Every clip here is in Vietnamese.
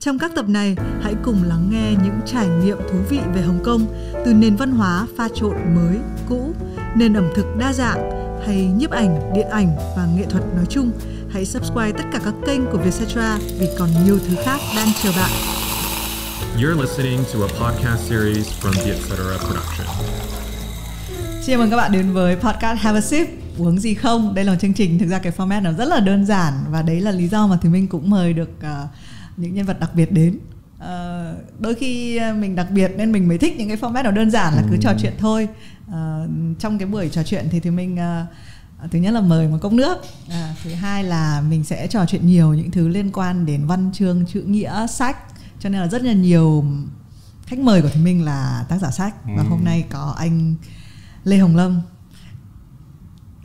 Trong các tập này, hãy cùng lắng nghe những trải nghiệm thú vị về Hồng Kông, từ nền văn hóa pha trộn mới, cũ, nền ẩm thực đa dạng, hay nhiếp ảnh, điện ảnh và nghệ thuật nói chung. Hãy subscribe tất cả các kênh của Vietcetera vì còn nhiều thứ khác đang chờ bạn. You're listening to a podcast series from Vietcetera Production. Xin mời các bạn đến với podcast Have a Sip, uống gì không? Đây là một chương trình, thực ra cái format nó rất là đơn giản và đấy là lý do mà Thùy Minh cũng mời được những nhân vật đặc biệt đến. Đôi khi mình đặc biệt nên mình mới thích những cái format nó đơn giản là cứ trò chuyện thôi. Trong cái buổi trò chuyện thì Thùy Minh thứ nhất là mời một cốc nước, thứ hai là mình sẽ trò chuyện nhiều những thứ liên quan đến văn chương, chữ nghĩa, sách, cho nên là rất là nhiều khách mời của Thùy Minh là tác giả sách. Và hôm nay có anh Lê Hồng Lâm.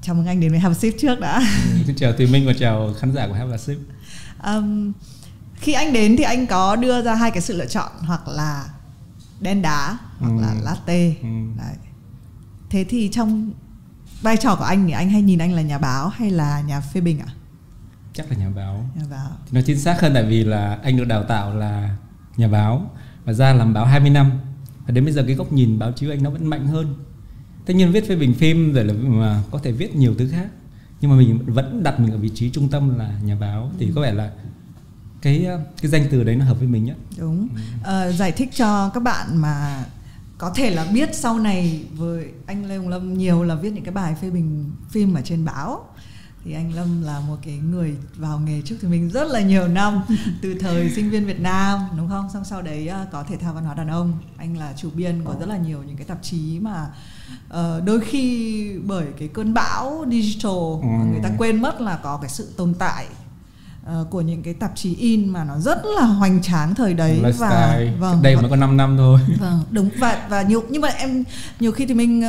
Chào mừng anh đến với Have a Sip trước đã. Xin chào Thùy Minh và chào khán giả của Have a Sip. Khi anh đến thì anh có đưa ra hai cái sự lựa chọn, hoặc là đen đá hoặc là latte. Đấy. Thế thì trong vai trò của anh thì anh hay nhìn anh là nhà báo hay là nhà phê bình ạ? Chắc là nhà báo. Nhà báo. Nó chính xác hơn, tại vì là anh được đào tạo là nhà báo và ra làm báo 20 năm. Và đến bây giờ cái góc nhìn báo chí của anh nó vẫn mạnh hơn. Tất nhiên viết phê bình phim rồi là mà có thể viết nhiều thứ khác, nhưng mà mình vẫn đặt mình ở vị trí trung tâm là nhà báo. Thì có vẻ là cái danh từ đấy nó hợp với mình nhất. Đúng. Giải thích cho các bạn mà có thể là biết sau này, với anh Lê Hồng Lâm nhiều là viết những cái bài phê bình phim ở trên báo. Thì anh Lâm là một cái người vào nghề trước thì mình rất là nhiều năm, từ thời sinh viên Việt Nam, đúng không? Xong sau đấy có Thể thao Văn hóa Đàn ông. Anh là chủ biên của rất là nhiều những cái tạp chí mà đôi khi bởi cái cơn bão digital người ta quên mất là có cái sự tồn tại của những cái tạp chí in mà nó rất là hoành tráng thời đấy. Và đây mới có 5 năm thôi. Vâng, đúng. Và nhưng mà em nhiều khi thì mình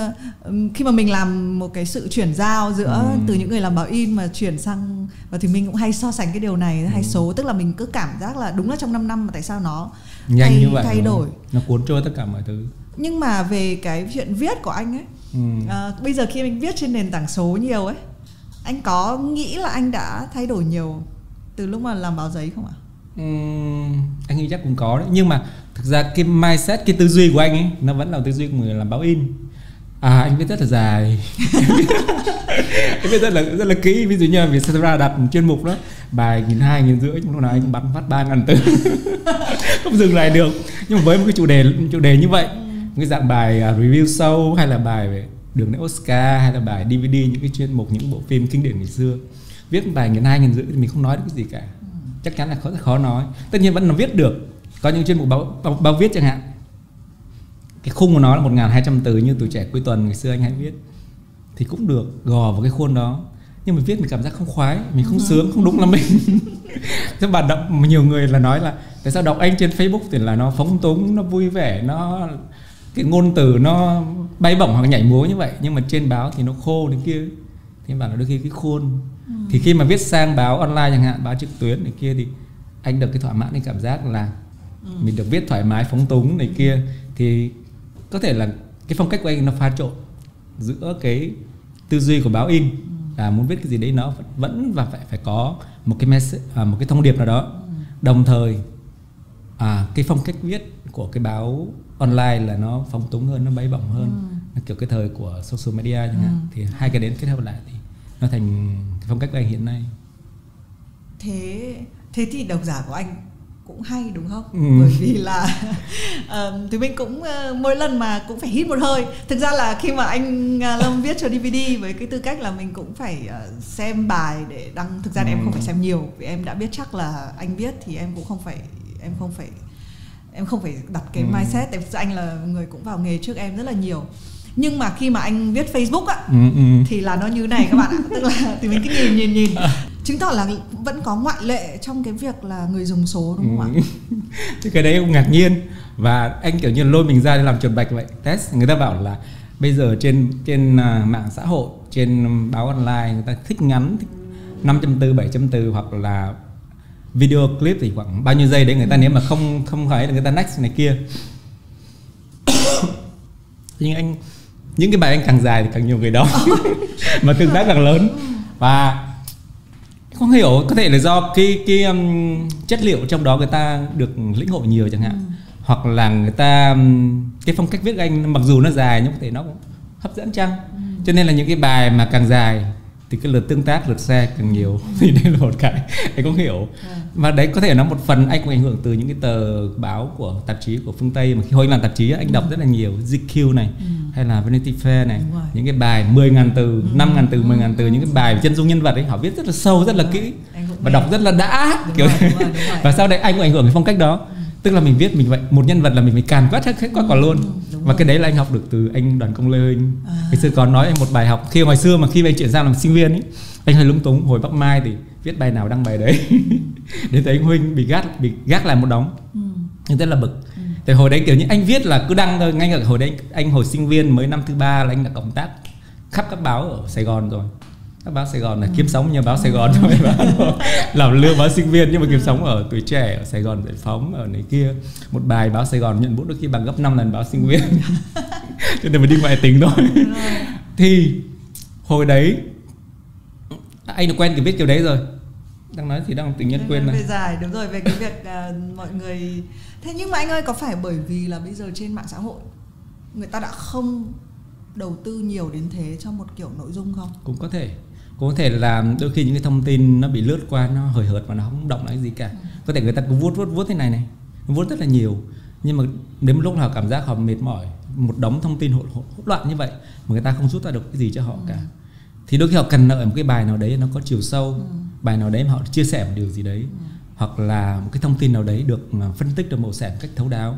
khi mà mình làm một cái sự chuyển giao giữa từ những người làm báo in mà chuyển sang, và thì mình cũng hay so sánh cái điều này hay số, tức là mình cứ cảm giác là đúng là trong 5 năm mà tại sao nó nhanh như vậy, thay đổi, nó cuốn trôi tất cả mọi thứ. Nhưng mà về cái chuyện viết của anh ấy, bây giờ khi mình viết trên nền tảng số nhiều ấy, anh có nghĩ là anh đã thay đổi nhiều từ lúc mà làm báo giấy không ạ? Anh nghĩ chắc cũng có đấy, nhưng mà thực ra cái mindset, cái tư duy của anh ấy nó vẫn là tư duy của người làm báo in. Anh viết rất là dài. Anh viết rất là kỹ. Ví dụ như là Vietcetera đặt một chuyên mục đó, bài 1.200, 1.500, lúc nào anh bắn phát 3.000 từ. Không dừng lại được. Nhưng mà với một cái chủ đề như vậy, một cái dạng bài review show, hay là bài về Đường đến Oscar, hay là bài DVD, những cái chuyên mục, những bộ phim kinh điển ngày xưa, viết bài 1.200, 1.500 thì mình không nói được cái gì cả. Chắc chắn là rất khó nói. Tất nhiên vẫn là viết được. Có những chuyên mục báo viết chẳng hạn, cái khung của nó là 1.200 từ như Tuổi Trẻ Cuối Tuần ngày xưa anh hay viết, thì cũng được, gò vào cái khuôn đó. Nhưng mà viết mình cảm giác không khoái, mình không sướng, không đúng là mình. Thế bạn đọc, nhiều người là nói là tại sao đọc anh trên Facebook thì là nó phóng túng, nó vui vẻ, nó cái ngôn từ nó bay bổng hoặc nhảy múa như vậy, nhưng mà trên báo thì nó khô này kia. Thì bạn nói đôi khi cái khuôn. Thì khi mà viết sang báo online chẳng hạn, báo trực tuyến này kia, thì anh được cái thỏa mãn, cái cảm giác là mình được viết thoải mái, phóng túng này kia. Thì có thể là cái phong cách của anh nó pha trộn giữa cái tư duy của báo in, là muốn viết cái gì đấy nó vẫn và phải có một cái message, một cái thông điệp nào đó. Đồng thời cái phong cách viết của cái báo online là nó phóng túng hơn, nó bay bổng hơn, kiểu cái thời của social media chẳng hạn. Thì hai cái đến kết hợp lại thì nó thành cái phong cách của anh hiện nay. Thế thì độc giả của anh cũng hay đúng không? Bởi vì là thì mình cũng mỗi lần mà cũng phải hít một hơi. Thực ra là khi mà anh Lâm viết cho DVD với cái tư cách là mình cũng phải xem bài để đăng. Thực ra em không phải xem nhiều, vì em đã biết chắc là anh viết thì em cũng không phải đặt cái mindset. Tại vì anh là người cũng vào nghề trước em rất là nhiều. Nhưng mà khi mà anh viết Facebook á, thì là nó như này các bạn ạ. Tức là thì mình cứ nhìn chứng tỏ là vẫn có ngoại lệ trong cái việc là người dùng số, đúng không ạ? Thì cái đấy cũng ngạc nhiên. Và anh kiểu như lôi mình ra để làm chuột bạch vậy. Test, người ta bảo là bây giờ trên mạng xã hội, trên báo online, người ta thích ngắn, thích 500 từ, 700 từ, hoặc là video clip thì khoảng bao nhiêu giây đấy. Người ta nếu mà không phải là người ta next này kia. Nhưng những cái bài anh càng dài thì càng nhiều người đó. Mà tương tác càng lớn. Và không hiểu, có thể là do cái chất liệu trong đó người ta được lĩnh hội nhiều chẳng hạn, hoặc là người ta cái phong cách viết anh mặc dù nó dài nhưng có thể nó cũng hấp dẫn chăng, cho nên là những cái bài mà càng dài thì cái lượt tương tác, lượt share càng nhiều. Thì đây là một cái anh cũng hiểu. Và đấy có thể nó một phần anh cũng ảnh hưởng từ những cái tờ báo của tạp chí của phương Tây, mà khi hồi anh làm tạp chí anh đọc rất là nhiều GQ này, hay là Vanity Fair này, những cái bài 10.000 từ, 5.000 từ, 10.000 từ, những cái bài chân dung nhân vật ấy, họ viết rất là sâu, rất là kỹ và đọc rất là đã kiểu. Đúng rồi. Và sau đấy anh cũng ảnh hưởng cái phong cách đó. Tức là mình viết mình vậy, một nhân vật là mình phải càn quét hết quả luôn. Và cái đấy là anh học được từ anh Đoàn Công Lê Huynh. Ngày xưa còn nói anh một bài học khi hồi xưa mà khi anh chuyển sang làm sinh viên ấy, anh hơi lúng túng. Hồi Bắc Mai thì viết bài nào đăng bài đấy. Đến tới anh Huynh bị gác lại một đống. Nhưng rất là bực. Thì hồi đấy kiểu như anh viết là cứ đăng thôi. Ngay cả hồi đấy anh hồi sinh viên mới năm thứ 3 là anh đã cộng tác khắp các báo ở Sài Gòn rồi. Các báo Sài Gòn là kiếm sống như báo Sài Gòn thôi, làm lương báo sinh viên nhưng mà kiếm sống ở Tuổi Trẻ, ở Sài Gòn Giải Phóng, ở này kia. Một bài báo Sài Gòn nhận bút đôi khi bằng gấp 5 lần báo sinh viên. Cho nên phải đi ngoại tình thôi. Thì hồi đấy anh đã quen cái viết kiểu đấy rồi. Đang nói thì đang tự nhiên quên này. Về dài, đúng rồi, về cái việc mọi người. Thế nhưng mà anh ơi, có phải bởi vì là bây giờ trên mạng xã hội người ta đã không đầu tư nhiều đến thế cho một kiểu nội dung không? Cũng có thể là đôi khi những cái thông tin nó bị lướt qua, nó hời hợt mà nó không động lại gì cả. Có thể người ta cứ vuốt thế này, vuốt rất là nhiều, nhưng mà đến một lúc nào cảm giác họ mệt mỏi, một đống thông tin hỗn loạn như vậy mà người ta không rút ra được cái gì cho họ cả. Thì đôi khi họ cần đợi một cái bài nào đấy nó có chiều sâu, bài nào đấy mà họ chia sẻ một điều gì đấy, hoặc là một cái thông tin nào đấy được phân tích được màu xẻ một cách thấu đáo,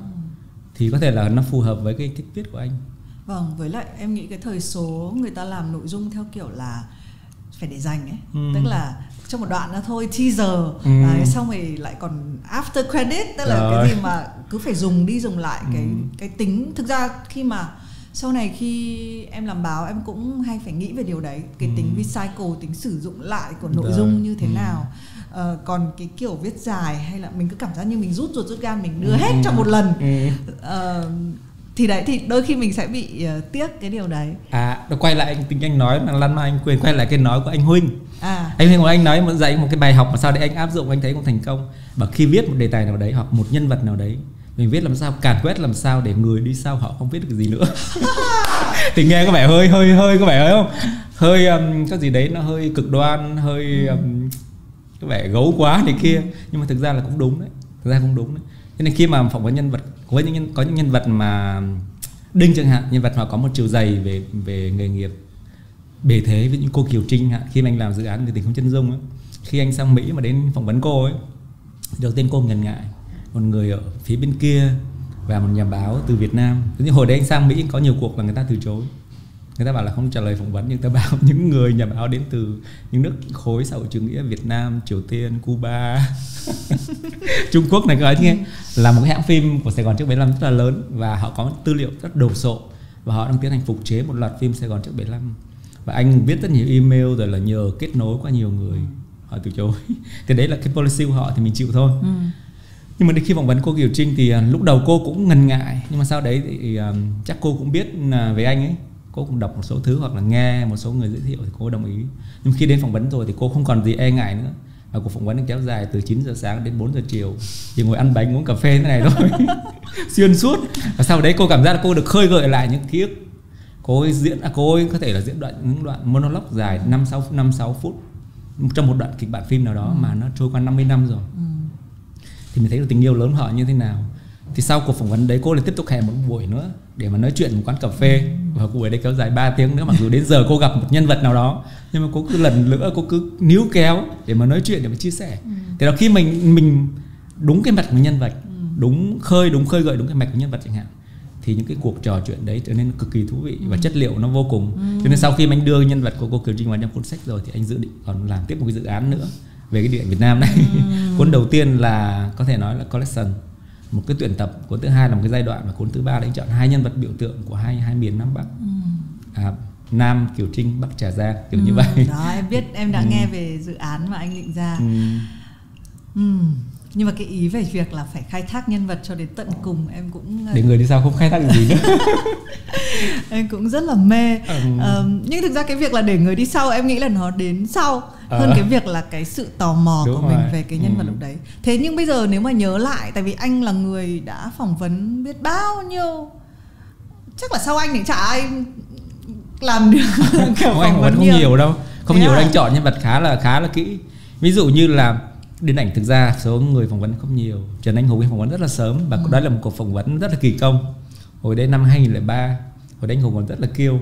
thì có thể là nó phù hợp với cái cách viết của anh. Vâng, với lại em nghĩ cái thời số người ta làm nội dung theo kiểu là phải để dành ấy, tức là trong một đoạn đó thôi, teaser, đấy, xong rồi lại còn after credit, tức là cái gì mà cứ phải dùng đi dùng lại cái tính. Thực ra khi mà sau này khi em làm báo em cũng hay phải nghĩ về điều đấy, cái tính recycle, tính sử dụng lại của nội dung như thế nào. Còn cái kiểu viết dài hay là mình cứ cảm giác như mình rút ruột rút gan, mình đưa hết trong một lần. Thì đấy, thì đôi khi mình sẽ bị tiếc cái điều đấy. Quay lại anh nói là Lan Mai anh quên quay lại cái nói của anh Huynh. Anh Huynh của anh nói một dạy một cái bài học mà sau đấy anh áp dụng anh thấy cũng thành công. Và khi viết một đề tài nào đấy hoặc một nhân vật nào đấy, mình viết làm sao càn quét làm sao để người đi sau họ không viết được gì nữa. Thì nghe có vẻ hơi có vẻ không? Hơi có gì đấy nó hơi cực đoan, hơi có vẻ gấu quá này kia, nhưng mà thực ra là cũng đúng đấy. Cho nên khi mà phỏng vấn nhân vật, có những nhân vật mà Đinh chẳng hạn, nhân vật họ có một chiều dày về nghề nghiệp bề thế, với những cô Kiều Trinh hạn, khi mà anh làm dự án Người Tình Không Chân Dung ấy, khi anh sang Mỹ mà đến phỏng vấn cô ấy, đầu tiên cô ngần ngại, một người ở phía bên kia và một nhà báo từ Việt Nam. Nhưng hồi đấy anh sang Mỹ có nhiều cuộc là người ta từ chối, người ta bảo là không trả lời phỏng vấn, nhưng ta bảo những người nhà báo đến từ những nước khối xã hội chủ nghĩa, Việt Nam, Triều Tiên, Cuba, Trung Quốc này, các nghe là một cái hãng phim của Sài Gòn trước 75 rất là lớn, và họ có tư liệu rất đồ sộ, và họ đang tiến hành phục chế một loạt phim Sài Gòn trước 75. Và anh viết rất nhiều email rồi là nhờ kết nối qua nhiều người, họ từ chối. Thì đấy là cái policy của họ, thì mình chịu thôi. Nhưng mà đến khi phỏng vấn cô Kiều Trinh thì lúc đầu cô cũng ngần ngại, nhưng mà sau đấy thì chắc cô cũng biết về anh ấy, cô cũng đọc một số thứ hoặc là nghe một số người giới thiệu thì cô đồng ý. Nhưng khi đến phỏng vấn rồi thì cô không còn gì e ngại nữa, và cuộc phỏng vấn kéo dài từ 9 giờ sáng đến 4 giờ chiều, chỉ ngồi ăn bánh uống cà phê thế này thôi. Xuyên suốt. Và sau đấy cô cảm giác là cô được khơi gợi lại những ký ức. Cô ấy có thể là diễn những đoạn monologue dài 5-6 phút trong một đoạn kịch bản phim nào đó mà nó trôi qua 50 năm rồi. Thì mình thấy được tình yêu lớn họ như thế nào. Thì sau cuộc phỏng vấn đấy cô lại tiếp tục hẹn một buổi nữa để mà nói chuyện một quán cà phê, và buổi đấy kéo dài 3 tiếng nữa. Mặc dù đến giờ cô gặp một nhân vật nào đó, nhưng mà cô cứ lần nữa cô cứ níu kéo để mà nói chuyện, để mà chia sẻ. Thì đó, khi mình đúng cái mặt của nhân vật, đúng khơi gợi đúng cái mạch của nhân vật chẳng hạn, thì những cái cuộc trò chuyện đấy trở nên cực kỳ thú vị và chất liệu nó vô cùng. Cho nên sau khi anh đưa nhân vật của cô Kiều Trinh vào trong cuốn sách rồi thì anh dự định còn làm tiếp một cái dự án nữa về cái điện ảnh Việt Nam này. Cuốn đầu tiên là có thể nói là collection, một cái tuyển tập. Cuốn thứ hai là một cái giai đoạn, và cuốn thứ ba là anh chọn 2 nhân vật biểu tượng của hai miền Nam Bắc. Nam Kiều Trinh, Bắc Trà Giang, kiểu như vậy. Đó, em biết, em đã nghe về dự án mà anh định ra. Nhưng mà cái ý về việc là phải khai thác nhân vật cho đến tận cùng em cũng để người đi sau không khai thác được gì nữa. em cũng rất là mê. Nhưng thực ra cái việc là để người đi sau em nghĩ là nó đến sau hơn cái việc là cái sự tò mò Đúng của rồi. mình về cái nhân vật lúc đấy. Thế nhưng bây giờ nếu mà nhớ lại, tại vì anh là người đã phỏng vấn biết bao nhiêu, chắc là sau anh thì chả ai làm được kiểu Không, anh phỏng vấn không nhiều đâu, không Thế nhiều à? đâu, anh chọn nhân vật khá là kỹ. Ví dụ như là điện ảnh, thực ra số người phỏng vấn không nhiều. Trần Anh Hùng anh phỏng vấn rất là sớm và đó là một cuộc phỏng vấn rất là kỳ công. Hồi đấy năm 2003, hồi đấy anh Hùng còn rất là kiêu.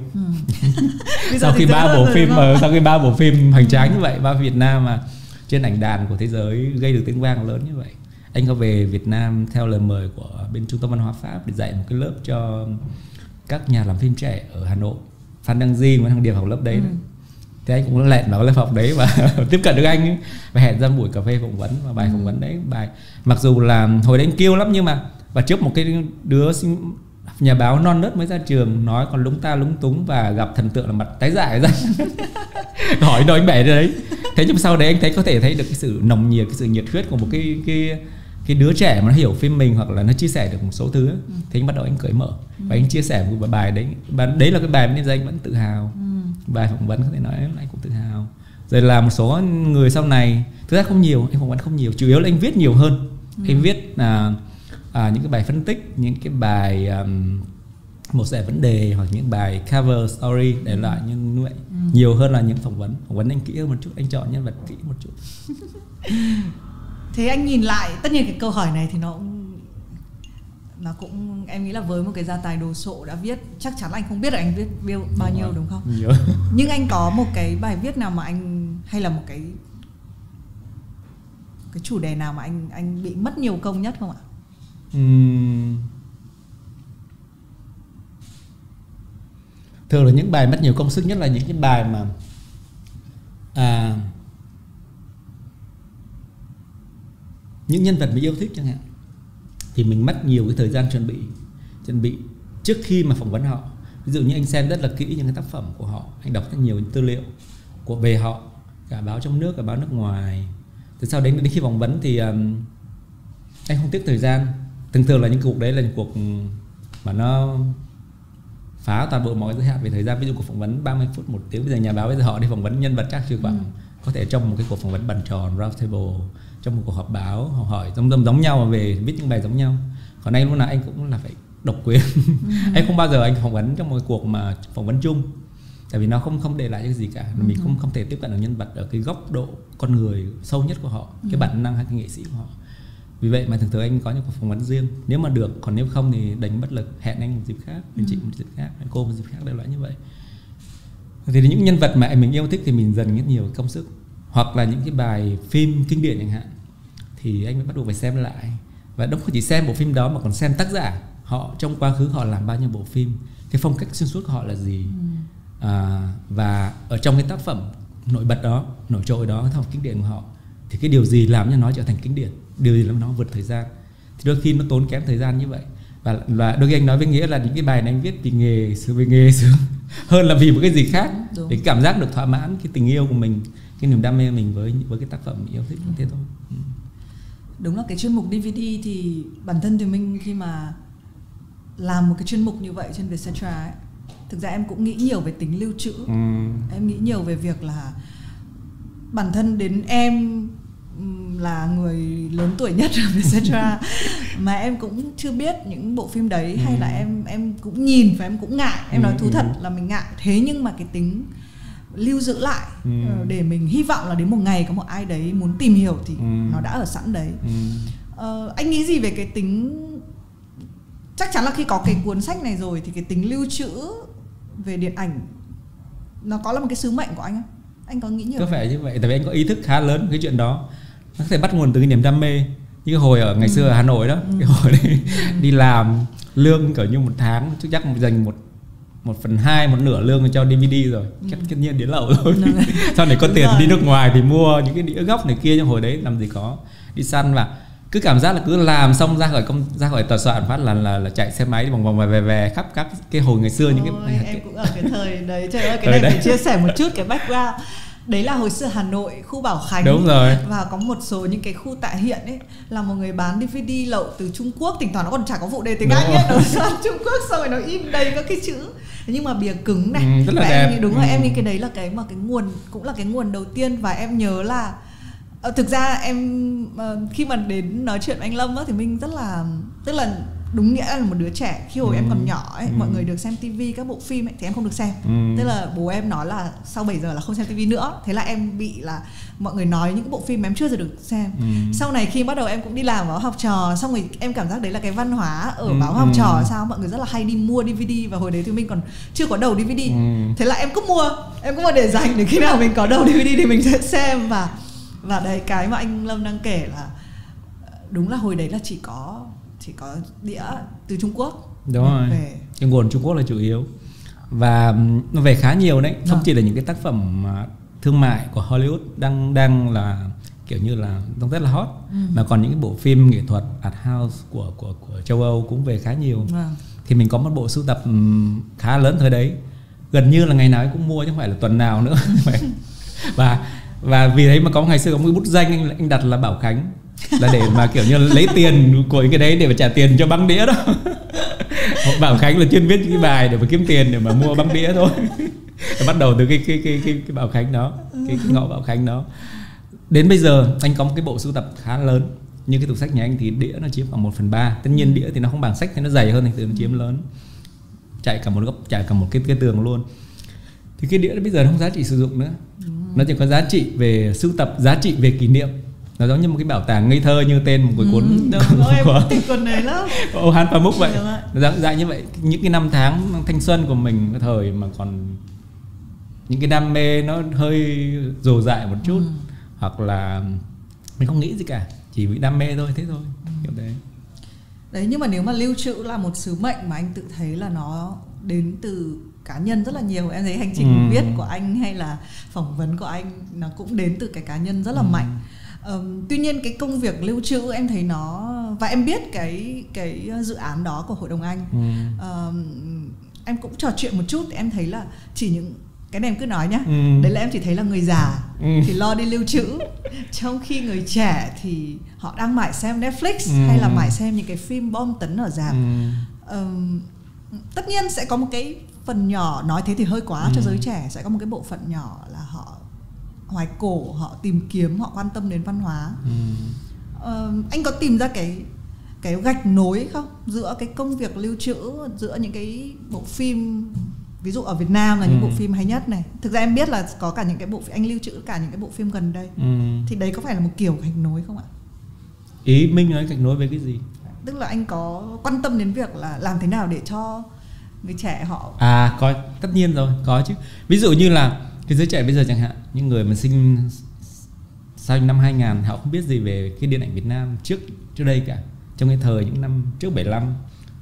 Sau khi 3 bộ phim hoành tráng như vậy, 3 Việt Nam mà trên ảnh đàn của thế giới gây được tiếng vang lớn như vậy, anh có về Việt Nam theo lời mời của bên Trung tâm Văn hóa Pháp để dạy một cái lớp cho các nhà làm phim trẻ ở Hà Nội. Phan Đăng Di, Nguyễn Thăng Điệp học lớp đấy. Thế anh cũng lẹn vào lớp học đấy và tiếp cận được anh ấy, và hẹn ra buổi cà phê phỏng vấn. Và bài phỏng vấn đấy, bài mặc dù là hồi đấy anh kiêu lắm, nhưng mà và trước một cái đứa nhà báo non nớt mới ra trường nói còn lúng ta lúng túng và gặp thần tượng là mặt tái dại ra. Hỏi nói anh bẻ ra đấy. Thế nhưng mà sau đấy anh thấy có thể thấy được cái sự nồng nhiệt, cái sự nhiệt huyết của một cái đứa trẻ mà nó hiểu phim mình, hoặc là nó chia sẻ được một số thứ. Thế anh bắt đầu anh cởi mở và anh chia sẻ một bài đấy. Đấy là cái bài nên anh vẫn tự hào. Bài phỏng vấn có thể nói anh cũng tự hào. Rồi là một số người sau này, thực ra không nhiều, anh phỏng vấn không nhiều, chủ yếu là anh viết nhiều hơn. Anh viết những cái bài phân tích, những cái bài một vài vấn đề, hoặc những bài cover story để lại như vậy, nhiều hơn là những phỏng vấn. Phỏng vấn anh kỹ hơn một chút, anh chọn nhân vật kỹ một chút. Thế anh nhìn lại, tất nhiên cái câu hỏi này thì nó cũng em nghĩ là với một cái gia tài đồ sộ đã viết, chắc chắn là anh không biết là anh viết bao nhiêu đúng không? Nhiều. Nhưng anh có một cái bài viết nào mà anh, hay là một cái chủ đề nào mà anh bị mất nhiều công nhất không ạ? Thường là những bài mất nhiều công sức nhất là những cái bài mà những nhân vật mình yêu thích chẳng hạn, thì mình mất nhiều cái thời gian chuẩn bị trước khi mà phỏng vấn họ. Ví dụ như anh xem rất là kỹ những cái tác phẩm của họ, anh đọc rất nhiều tư liệu về họ, cả báo trong nước, cả báo nước ngoài. Từ sau đến khi phỏng vấn thì anh không tiếc thời gian. Thường là những cuộc đấy là những cuộc mà nó phá toàn bộ mọi giới hạn về thời gian. Ví dụ cuộc phỏng vấn 30 phút, 1 tiếng. Bây giờ nhà báo bây giờ họ đi phỏng vấn nhân vật chắc chưa khoảng có thể trong một cái cuộc phỏng vấn bàn tròn, round table, trong một cuộc họp báo họ hỏi giống nhau mà về viết những bài giống nhau. Còn anh lúc nào anh cũng là phải độc quyền. Anh không bao giờ anh phỏng vấn trong một cuộc mà phỏng vấn chung, tại vì nó không để lại cái gì cả. Mình không thể tiếp cận được nhân vật ở cái góc độ con người sâu nhất của họ, cái bản năng hay cái nghệ sĩ của họ. Vì vậy mà thường anh có những cuộc phỏng vấn riêng nếu mà được, còn nếu không thì đánh bất lực, hẹn anh một dịp khác, hẹn chị một dịp khác, hẹn cô một dịp khác, đại loại như vậy. Thì những nhân vật mà mình yêu thích thì mình dành rất nhiều công sức, hoặc là những cái bài phim kinh điển chẳng hạn, thì anh mới bắt buộc phải xem lại. Và không chỉ xem bộ phim đó mà còn xem tác giả họ trong quá khứ họ làm bao nhiêu bộ phim, cái phong cách xuyên suốt của họ là gì, và ở trong cái tác phẩm nổi bật đó, nổi trội đó, tác phẩm kinh điển của họ, thì cái điều gì làm cho nó trở thành kinh điển, điều gì làm nó vượt thời gian. Thì đôi khi nó tốn kém thời gian như vậy. Và đôi khi anh nói với Nghĩa là những cái bài này anh viết vì nghề sướng hơn là vì một cái gì khác. Đúng. Để cảm giác được thỏa mãn cái tình yêu của mình, cái niềm đam mê mình với cái tác phẩm mình yêu thích. Thế thôi. Đúng là cái chuyên mục DVD thì bản thân thì mình khi mà làm một cái chuyên mục như vậy trên Vietcetera ấy, thực ra em cũng nghĩ nhiều về tính lưu trữ. Em nghĩ nhiều về việc là bản thân đến em là người lớn tuổi nhất ở Vietcetera mà em cũng chưa biết những bộ phim đấy, hay là em cũng nhìn và em cũng ngại. Em nói thú thật là mình ngại. Thế nhưng mà cái tính lưu giữ lại để mình hy vọng là đến một ngày có một ai đấy muốn tìm hiểu thì nó đã ở sẵn đấy. Anh nghĩ gì về cái tính, chắc chắn là khi có cái cuốn sách này rồi thì cái tính lưu trữ về điện ảnh nó có là một cái sứ mệnh của anh không? Anh có nghĩ nhiều? Có phải như vậy, tại vì anh có ý thức khá lớn cái chuyện đó. Nó có thể bắt nguồn từ cái niềm đam mê. Như cái hồi ở ngày xưa ở Hà Nội đó, cái hồi đấy đi làm lương cỡ như một tháng chắc dành 1/2, một nửa lương cho DVD rồi. Tất nhiên đĩa lậu rồi. Sau này có tiền đi nước ngoài thì mua những cái đĩa gốc này kia, nhưng hồi đấy làm gì có, đi săn và cứ cảm giác là cứ làm xong ra khỏi tòa soạn phát là chạy xe máy đi vòng vòng về khắp các cái hồi ngày xưa. Những cái em cũng ở cái thời đấy. Trời ơi, cái này phải chia sẻ một chút cái background. Đấy là hồi xưa Hà Nội, khu Bảo Khánh. Đúng rồi. Và có một số những cái khu tại hiện ấy là một người bán DVD lậu từ Trung Quốc. Thỉnh thoảng nó còn chả có phụ đề tiếng Anh ấy, nó sang Trung Quốc xong rồi nó in đầy các cái chữ, nhưng mà bìa cứng này. Rất là và đẹp. Em, đúng rồi, em nghĩ cái đấy là cái mà cái nguồn, cũng là cái nguồn đầu tiên. Và em nhớ là thực ra em khi mà đến nói chuyện với anh Lâm á, thì mình rất là, tức là đúng nghĩa là một đứa trẻ. Khi hồi em còn nhỏ ấy, mọi người được xem tivi, các bộ phim ấy, thì em không được xem. Tức là bố em nói là sau 7 giờ là không xem tivi nữa. Thế là em bị là mọi người nói những cái bộ phim mà em chưa được xem. Sau này khi bắt đầu em cũng đi làm báo Học Trò, xong rồi em cảm giác đấy là cái văn hóa ở báo Học Trò sao mọi người rất là hay đi mua DVD. Và hồi đấy thì mình còn chưa có đầu DVD. Thế là em cứ mua để dành, để khi nào mình có đầu DVD thì mình sẽ xem. Và đấy, cái mà anh Lâm đang kể là đúng là hồi đấy là chỉ có đĩa từ Trung Quốc. Đúng rồi. Cái nguồn Trung Quốc là chủ yếu. Và nó về khá nhiều đấy. Không chỉ là những cái tác phẩm thương mại của Hollywood đang là kiểu như là đang rất là hot, mà còn những cái bộ phim nghệ thuật art house của châu Âu cũng về khá nhiều. Thì mình có một bộ sưu tập khá lớn thời đấy, gần như là ngày nào cũng mua chứ không phải là tuần nào nữa. Và vì thế mà có ngày xưa có một cái bút danh anh đặt là Bảo Khánh, là để mà kiểu như lấy tiền của cái đấy để mà trả tiền cho băng đĩa đó. Bảo Khánh là chuyên viết những cái bài để mà kiếm tiền để mà mua băng đĩa thôi. Bắt đầu từ cái Bảo Khánh đó, cái ngõ Bảo Khánh đó. Đến bây giờ anh có một cái bộ sưu tập khá lớn. Như cái tủ sách nhà anh thì đĩa nó chiếm khoảng 1/3. Tất nhiên đĩa thì nó không bằng sách thì nó dày hơn, thì nó chiếm lớn, chạy cả một góc, chạy cả một cái tường luôn. Thì cái đĩa đó bây giờ nó không giá trị sử dụng nữa. Nó chỉ có giá trị về sưu tập, giá trị về kỷ niệm. Nó giống như một cái bảo tàng ngây thơ như tên một cái cuốn của cuốn này lắm. Ô Han Pamuk vậy. Dạng như vậy, những cái năm tháng thanh xuân của mình, cái thời mà còn những cái đam mê nó hơi dồ dại một chút, hoặc là mình không nghĩ gì cả, chỉ bị đam mê thôi, thế thôi, kiểu đấy. Đấy, nhưng mà nếu mà lưu trữ là một sứ mệnh mà anh tự thấy là nó đến từ cá nhân rất là nhiều. Em thấy hành trình viết của anh hay là phỏng vấn của anh nó cũng đến từ cái cá nhân rất là mạnh. Tuy nhiên cái công việc lưu trữ em thấy nó, và em biết cái dự án đó của Hội đồng Anh. Em cũng trò chuyện một chút, em thấy là chỉ những cái này em cứ nói nhá, đấy là em chỉ thấy là người già thì lo đi lưu trữ, trong khi người trẻ thì họ đang mải xem Netflix hay là mải xem những cái phim bom tấn ở rạp. Tất nhiên sẽ có một cái phần nhỏ, nói thế thì hơi quá cho giới trẻ, sẽ có một cái bộ phận nhỏ là họ hoài cổ, họ tìm kiếm, họ quan tâm đến văn hóa. Anh có tìm ra cái gạch nối không giữa cái công việc lưu trữ, giữa những cái bộ phim, ví dụ ở Việt Nam là những bộ phim hay nhất này, thực ra em biết là có cả những cái bộ phim, anh lưu trữ cả những cái bộ phim gần đây, thì đấy có phải là một kiểu gạch nối không ạ? Ý Minh nói gạch nối với cái gì? Tức là anh có quan tâm đến việc là làm thế nào để cho người trẻ họ... Có, tất nhiên rồi, có chứ. Ví dụ như là cái giới trẻ bây giờ chẳng hạn, những người mà sinh sau năm 2000, họ không biết gì về cái điện ảnh Việt Nam trước đây cả. Trong cái thời những năm trước 75,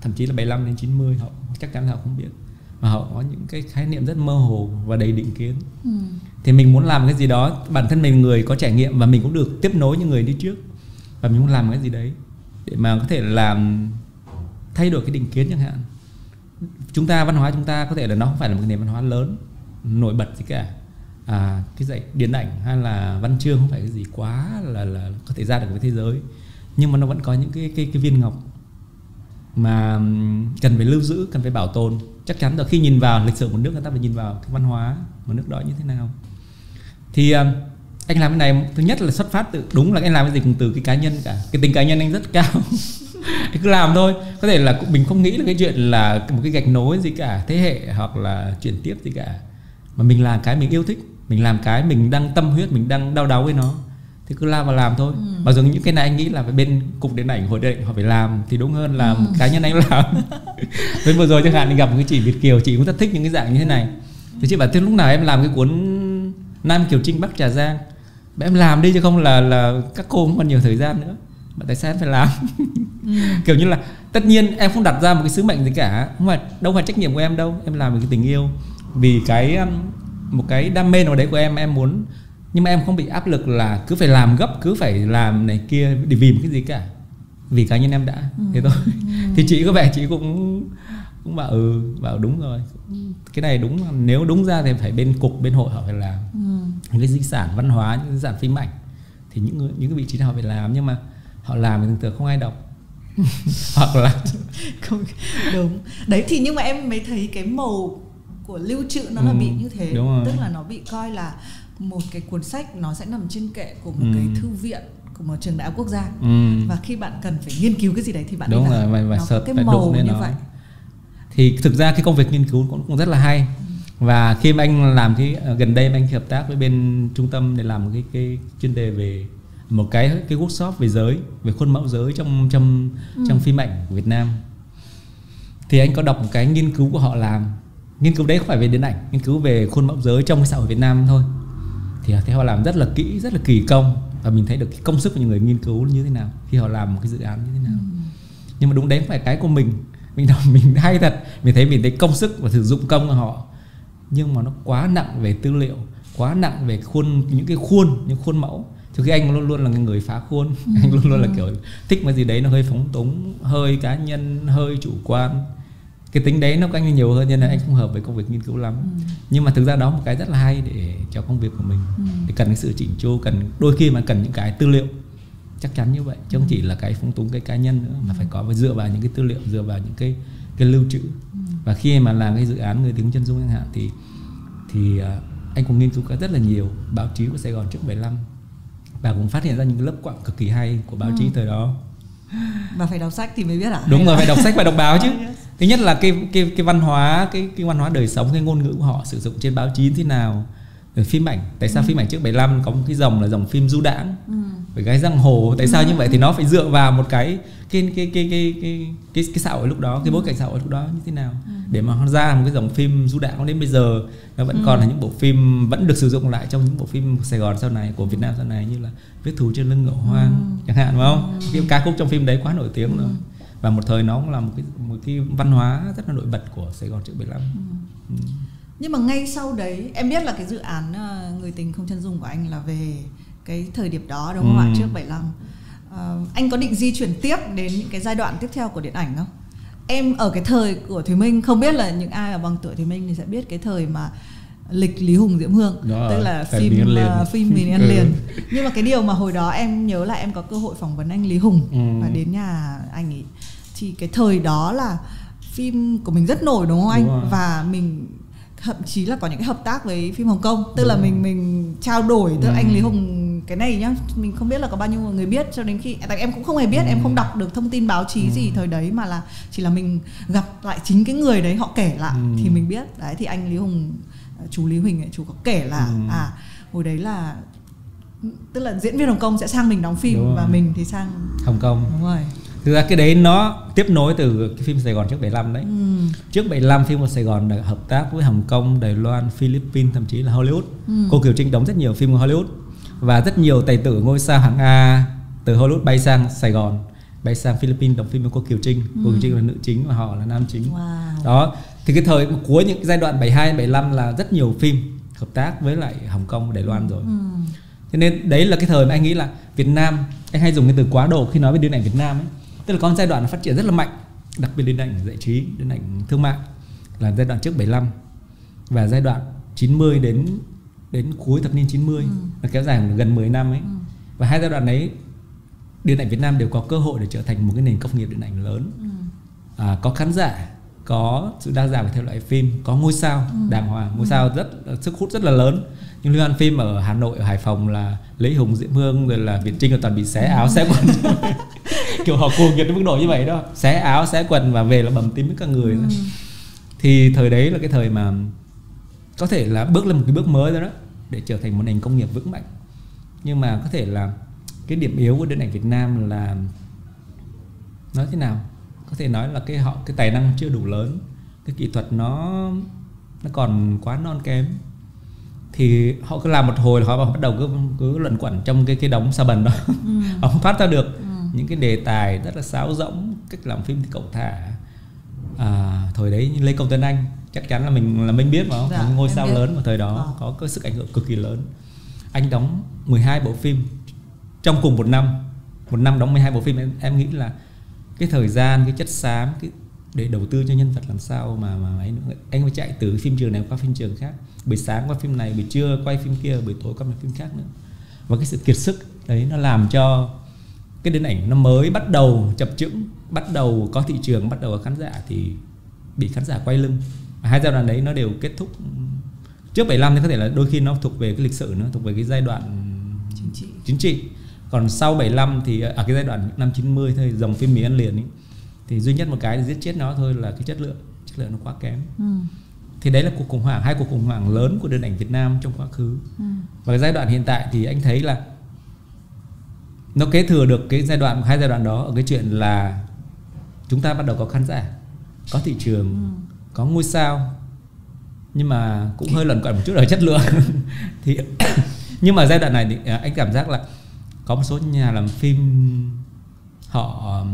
thậm chí là 75 đến 90, họ chắc chắn là họ không biết. Và họ có những cái khái niệm rất mơ hồ và đầy định kiến. Thì mình muốn làm cái gì đó, bản thân mình người có trải nghiệm và mình cũng được tiếp nối những người đi trước, và mình muốn làm cái gì đấy để mà có thể làm thay đổi cái định kiến chẳng hạn. Chúng ta, văn hóa chúng ta có thể là nó không phải là một cái nền văn hóa lớn nổi bật gì cả. Cái dạy điện ảnh hay là văn chương không phải cái gì quá là có thể ra được với thế giới, nhưng mà nó vẫn có những cái viên ngọc mà cần phải lưu giữ, cần phải bảo tồn. Chắc chắn rồi, khi nhìn vào lịch sử một nước, người ta phải nhìn vào cái văn hóa một nước đó như thế nào. Thì anh làm cái này, thứ nhất là xuất phát từ, đúng là anh làm cái gì cũng từ cái cá nhân cả, cái tính cá nhân anh rất cao. Anh cứ làm thôi, có thể là mình không nghĩ là cái chuyện là một cái gạch nối gì cả, thế hệ hoặc là chuyển tiếp gì cả, mà mình làm cái mình yêu thích, mình làm cái mình đang tâm huyết, mình đang đau đáu với nó, thì cứ làm và làm thôi. Mặc dù những cái này anh nghĩ là phải bên cục điện ảnh, hội điện ảnh họ phải làm thì đúng hơn là một cá nhân anh làm. Với vừa rồi chẳng hạn anh gặp một cái chị Việt kiều, chị cũng rất thích những cái dạng như thế này, thì chị bảo thế lúc nào em làm cái cuốn Nam Kiều Trinh Bắc Trà Giang, em làm đi chứ không là các cô không còn nhiều thời gian nữa, mà tại sao em phải làm? Kiểu như là tất nhiên em không đặt ra một cái sứ mệnh gì cả, đâu phải trách nhiệm của em đâu, em làm vì cái tình yêu, vì một cái đam mê nào đấy của em muốn, nhưng mà em không bị áp lực là cứ phải làm gấp, cứ phải làm này kia để vì một cái gì cả, vì cá nhân em đã thế thôi. Thì chị có vẻ chị cũng bảo đúng rồi, cái này đúng, nếu đúng ra thì phải bên cục, bên hội họ phải làm. những cái di sản văn hóa, những cái di sản phim ảnh, thì những cái vị trí nào họ phải làm, nhưng mà họ làm thì thường thường không ai đọc. Hoặc là không, đúng đấy. Thì nhưng mà em mới thấy cái màu của lưu trữ nó là bị như thế, tức là nó bị coi là một cái cuốn sách nó sẽ nằm trên kệ của một cái thư viện của một trường đại học quốc gia, và khi bạn cần phải nghiên cứu cái gì đấy thì bạn đúng đi rồi, nó phải có cái màu như nó. vậy. Thì thực ra cái công việc nghiên cứu cũng rất là hay. Và khi mà anh làm gần đây anh hợp tác với bên trung tâm để làm một cái chuyên đề về một cái workshop về khuôn mẫu giới trong phim ảnh của Việt Nam. Thì anh có đọc một cái nghiên cứu của họ làm. Nghiên cứu đấy không phải về điện ảnh, nghiên cứu về khuôn mẫu giới trong cái xã hội Việt Nam thôi. Thì họ làm rất là kỹ, rất là kỳ công, và mình thấy được cái công sức của những người nghiên cứu như thế nào khi họ làm một cái dự án như thế nào. Nhưng mà đúng đấy không phải cái của mình hay thật. Mình thấy công sức và sử dụng công của họ, nhưng mà nó quá nặng về tư liệu, quá nặng về những khuôn mẫu. Thực khi anh luôn luôn là người phá khuôn, anh luôn luôn là kiểu thích cái gì đấy nó hơi phóng túng, hơi cá nhân, hơi chủ quan. Cái tính đấy nó của anh nhiều hơn, nên là anh không hợp với công việc nghiên cứu lắm. Nhưng mà thực ra đó một cái rất là hay để cho công việc của mình. Để cần cái sự chỉnh chu, đôi khi mà cần những cái tư liệu chắc chắn như vậy, chứ không chỉ là cái phóng túng cái cá nhân nữa, mà phải có dựa vào những cái tư liệu, dựa vào những cái lưu trữ. Và khi mà làm cái dự án Người Tiếng Chân Dung chẳng hạn thì anh cũng nghiên cứu rất là nhiều báo chí của Sài Gòn trước 75, và cũng phát hiện ra những cái lớp quảng cực kỳ hay của báo chí thời đó. Và phải đọc sách thì mới biết à? Đúng rồi, phải đọc sách và đọc báo chứ. Thứ nhất là cái văn hóa, cái văn hóa đời sống, cái ngôn ngữ của họ sử dụng trên báo chí thế nào. Rồi phim ảnh, tại sao phim ảnh trước 75 có một cái dòng là dòng phim du đãng, với gái giang hồ, tại sao như vậy? Thì nó phải dựa vào một cái xã hội lúc đó, cái bối cảnh xã hội lúc đó như thế nào, để mà nó ra một cái dòng phim du đãng. Đến bây giờ nó vẫn còn là những bộ phim vẫn được sử dụng lại trong những bộ phim Sài Gòn sau này, của Việt Nam sau này, như là Vết Thù Trên Lưng Ngựa Hoang chẳng hạn, đúng không? Cái ca khúc trong phim đấy quá nổi tiếng rồi. Và một thời nó cũng là một cái văn hóa rất là nổi bật của Sài Gòn trước 75. Nhưng mà ngay sau đấy, em biết là cái dự án Người Tình Không Chân Dung của anh là về cái thời điểm đó, đúng không ạ? Trước 75. Anh có định di chuyển tiếp đến những cái giai đoạn tiếp theo của điện ảnh không? Em ở cái thời của Thùy Minh, không biết là những ai ở bằng tuổi Thùy Minh thì sẽ biết cái thời mà lịch Lý Hùng Diễm Hương, tức là phim Mình Ăn Liền. Nhưng mà cái điều mà hồi đó em nhớ là em có cơ hội phỏng vấn anh Lý Hùng và đến nhà anh ấy, thì cái thời đó là phim của mình rất nổi, đúng không anh? Đúng rồi. Và mình thậm chí là có những cái hợp tác với phim Hồng Kông, tức là mình trao đổi. Tức là anh Lý Hùng, cái này nhá, mình không biết là có bao nhiêu người biết, cho đến khi tại em cũng không hề biết, em không đọc được thông tin báo chí gì thời đấy, mà là chỉ là mình gặp lại chính cái người đấy họ kể lại thì mình biết. Đấy, thì anh Lý Hùng, chú Lý Huỳnh ấy, chú có kể là hồi đấy là tức là diễn viên Hồng Kông sẽ sang mình đóng phim và mình thì sang Hồng Kông. Đúng rồi. Thực ra cái đấy nó tiếp nối từ cái phim Sài Gòn trước 75 đấy. Trước 75 phim của Sài Gòn đã hợp tác với Hồng Kông, Đài Loan, Philippines, thậm chí là Hollywood. Cô Kiều Trinh đóng rất nhiều phim của Hollywood, và rất nhiều tài tử ngôi sao hạng A từ Hollywood bay sang Sài Gòn, bay sang Philippines đóng phim với cô Kiều Trinh. Cô Kiều Trinh là nữ chính và họ là nam chính. Đó, thì cái thời cuối những giai đoạn 72, 75 là rất nhiều phim hợp tác với lại Hồng Kông, Đài Loan rồi. Cho nên đấy là cái thời mà anh nghĩ là Việt Nam, anh hay dùng cái từ quá độ khi nói về điện ảnh Việt Nam ấy. Tức là có một giai đoạn phát triển rất là mạnh, đặc biệt điện ảnh giải trí, điện ảnh thương mại là giai đoạn trước 75, và giai đoạn 90 đến cuối thập niên 90 là kéo dài gần 10 năm ấy. Và hai giai đoạn đấy điện ảnh Việt Nam đều có cơ hội để trở thành một cái nền công nghiệp điện ảnh lớn. Có khán giả, có sự đa dạng về thể loại phim, có ngôi sao đàng hoàng, ngôi sao rất sức hút rất là lớn. Nhưng liên hoan phim ở Hà Nội, ở Hải Phòng là Lý Hùng, Diễm Hương, rồi là Việt Trinh là toàn bị xé áo xé quần. Kiểu họ cuồng nhiệt đến mức độ như vậy đó, xé áo xé quần và về là bầm tím với cả người. Thì thời đấy là cái thời mà có thể là bước lên một cái bước mới rồi đó, để trở thành một nền công nghiệp vững mạnh. Nhưng mà có thể là cái điểm yếu của điện ảnh Việt Nam là nói thế nào, có thể nói là cái tài năng chưa đủ lớn, cái kỹ thuật nó còn quá non kém. Thì họ cứ làm một hồi là họ bắt đầu cứ luẩn quẩn trong cái đống sa bần đó. Họ không thoát ra được những cái đề tài rất là sáo rỗng, cách làm phim thì cẩu thả. Thời đấy Lê Công Tuấn Anh chắc chắn là mình biết mà, một ngôi sao lớn mà thời đó có cái sức ảnh hưởng cực kỳ lớn. Anh đóng 12 bộ phim trong cùng một năm đóng 12 bộ phim. Em nghĩ là cái thời gian, cái chất xám, để đầu tư cho nhân vật làm sao mà anh phải chạy từ phim trường này qua phim trường khác, buổi sáng qua phim này, buổi trưa quay phim kia, buổi tối qua phim khác nữa. Và cái sự kiệt sức đấy nó làm cho cái điện ảnh nó mới bắt đầu chập chững, bắt đầu có thị trường, bắt đầu có khán giả thì bị khán giả quay lưng. Và hai giai đoạn đấy nó đều kết thúc. Trước 75 thì có thể là đôi khi nó thuộc về cái lịch sử nữa, thuộc về cái giai đoạn chính trị. Còn sau 75 thì ở cái giai đoạn năm 90 thôi, dòng phim mì ăn liền ấy, thì duy nhất một cái giết chết nó thôi là cái chất lượng nó quá kém. Thì đấy là cuộc khủng hoảng, hai cuộc khủng hoảng lớn của điện ảnh Việt Nam trong quá khứ. Và cái giai đoạn hiện tại thì anh thấy là nó kế thừa được cái hai giai đoạn đó ở cái chuyện là chúng ta bắt đầu có khán giả, có thị trường, có ngôi sao, nhưng mà cũng hơi lẩn quẩn một chút ở chất lượng. Thì nhưng mà giai đoạn này thì anh cảm giác là có một số nhà làm phim họ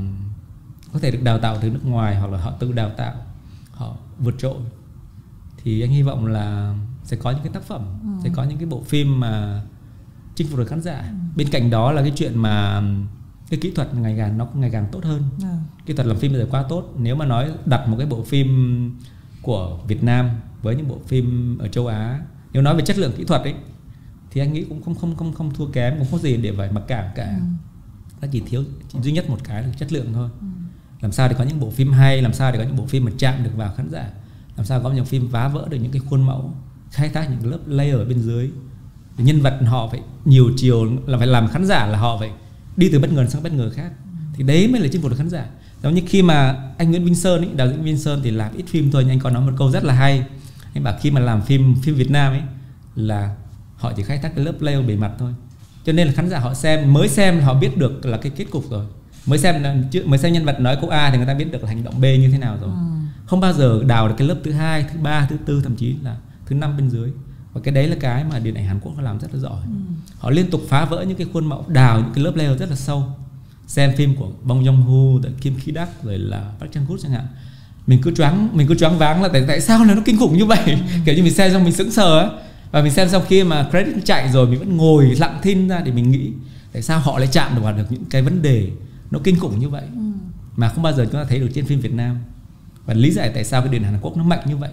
có thể được đào tạo từ nước ngoài, hoặc là họ tự đào tạo, họ vượt trội. Thì anh hy vọng là sẽ có những cái tác phẩm, sẽ có những cái bộ phim mà chinh phục được khán giả. Bên cạnh đó là cái chuyện mà cái kỹ thuật nó ngày càng tốt hơn. Kỹ thuật làm phim bây giờ quá tốt. Nếu mà nói đặt một cái bộ phim của Việt Nam với những bộ phim ở châu Á, nếu nói về chất lượng kỹ thuật ấy, thì anh nghĩ cũng không thua kém, cũng không có gì để phải mặc cảm cả. Nó chỉ thiếu duy nhất một cái là chất lượng thôi. Làm sao để có những bộ phim hay, làm sao để có những bộ phim mà chạm được vào khán giả, làm sao có những phim phá vỡ được những cái khuôn mẫu, khai thác những lớp layer ở bên dưới. Nhân vật họ phải nhiều chiều, là phải làm khán giả là họ phải đi từ bất ngờ sang bất ngờ khác. Thì đấy mới là chinh phục được khán giả. Giống như khi mà anh Nguyễn Vinh Sơn ấy, đạo diễn Vinh Sơn thì làm ít phim thôi, nhưng anh còn nói một câu rất là hay. Anh bảo khi mà làm phim Việt Nam ấy là họ chỉ khai thác cái lớp layer bề mặt thôi. Cho nên là khán giả họ mới xem là họ biết được là cái kết cục rồi. Mới xem nhân vật nói câu A thì người ta biết được là hành động B như thế nào rồi. Không bao giờ đào được cái lớp thứ 2, thứ 3, thứ 4, thậm chí là thứ 5 bên dưới. Và cái đấy là cái mà điện ảnh Hàn Quốc họ làm rất là giỏi. Họ liên tục phá vỡ những cái khuôn mẫu, đào những cái lớp layer rất là sâu. Xem phim của Bong Joon-ho, Kim Ki-duk, rồi là Park Chan-wook chẳng hạn, mình cứ choáng váng là tại sao là nó kinh khủng như vậy. Kiểu như mình xem xong mình sững sờ á, và mình xem xong khi mà credit chạy rồi mình vẫn ngồi lặng thinh ra để mình nghĩ tại sao họ lại chạm được vào được những cái vấn đề nó kinh khủng như vậy mà không bao giờ chúng ta thấy được trên phim Việt Nam. Và lý giải tại sao cái điện ảnh Hàn Quốc nó mạnh như vậy,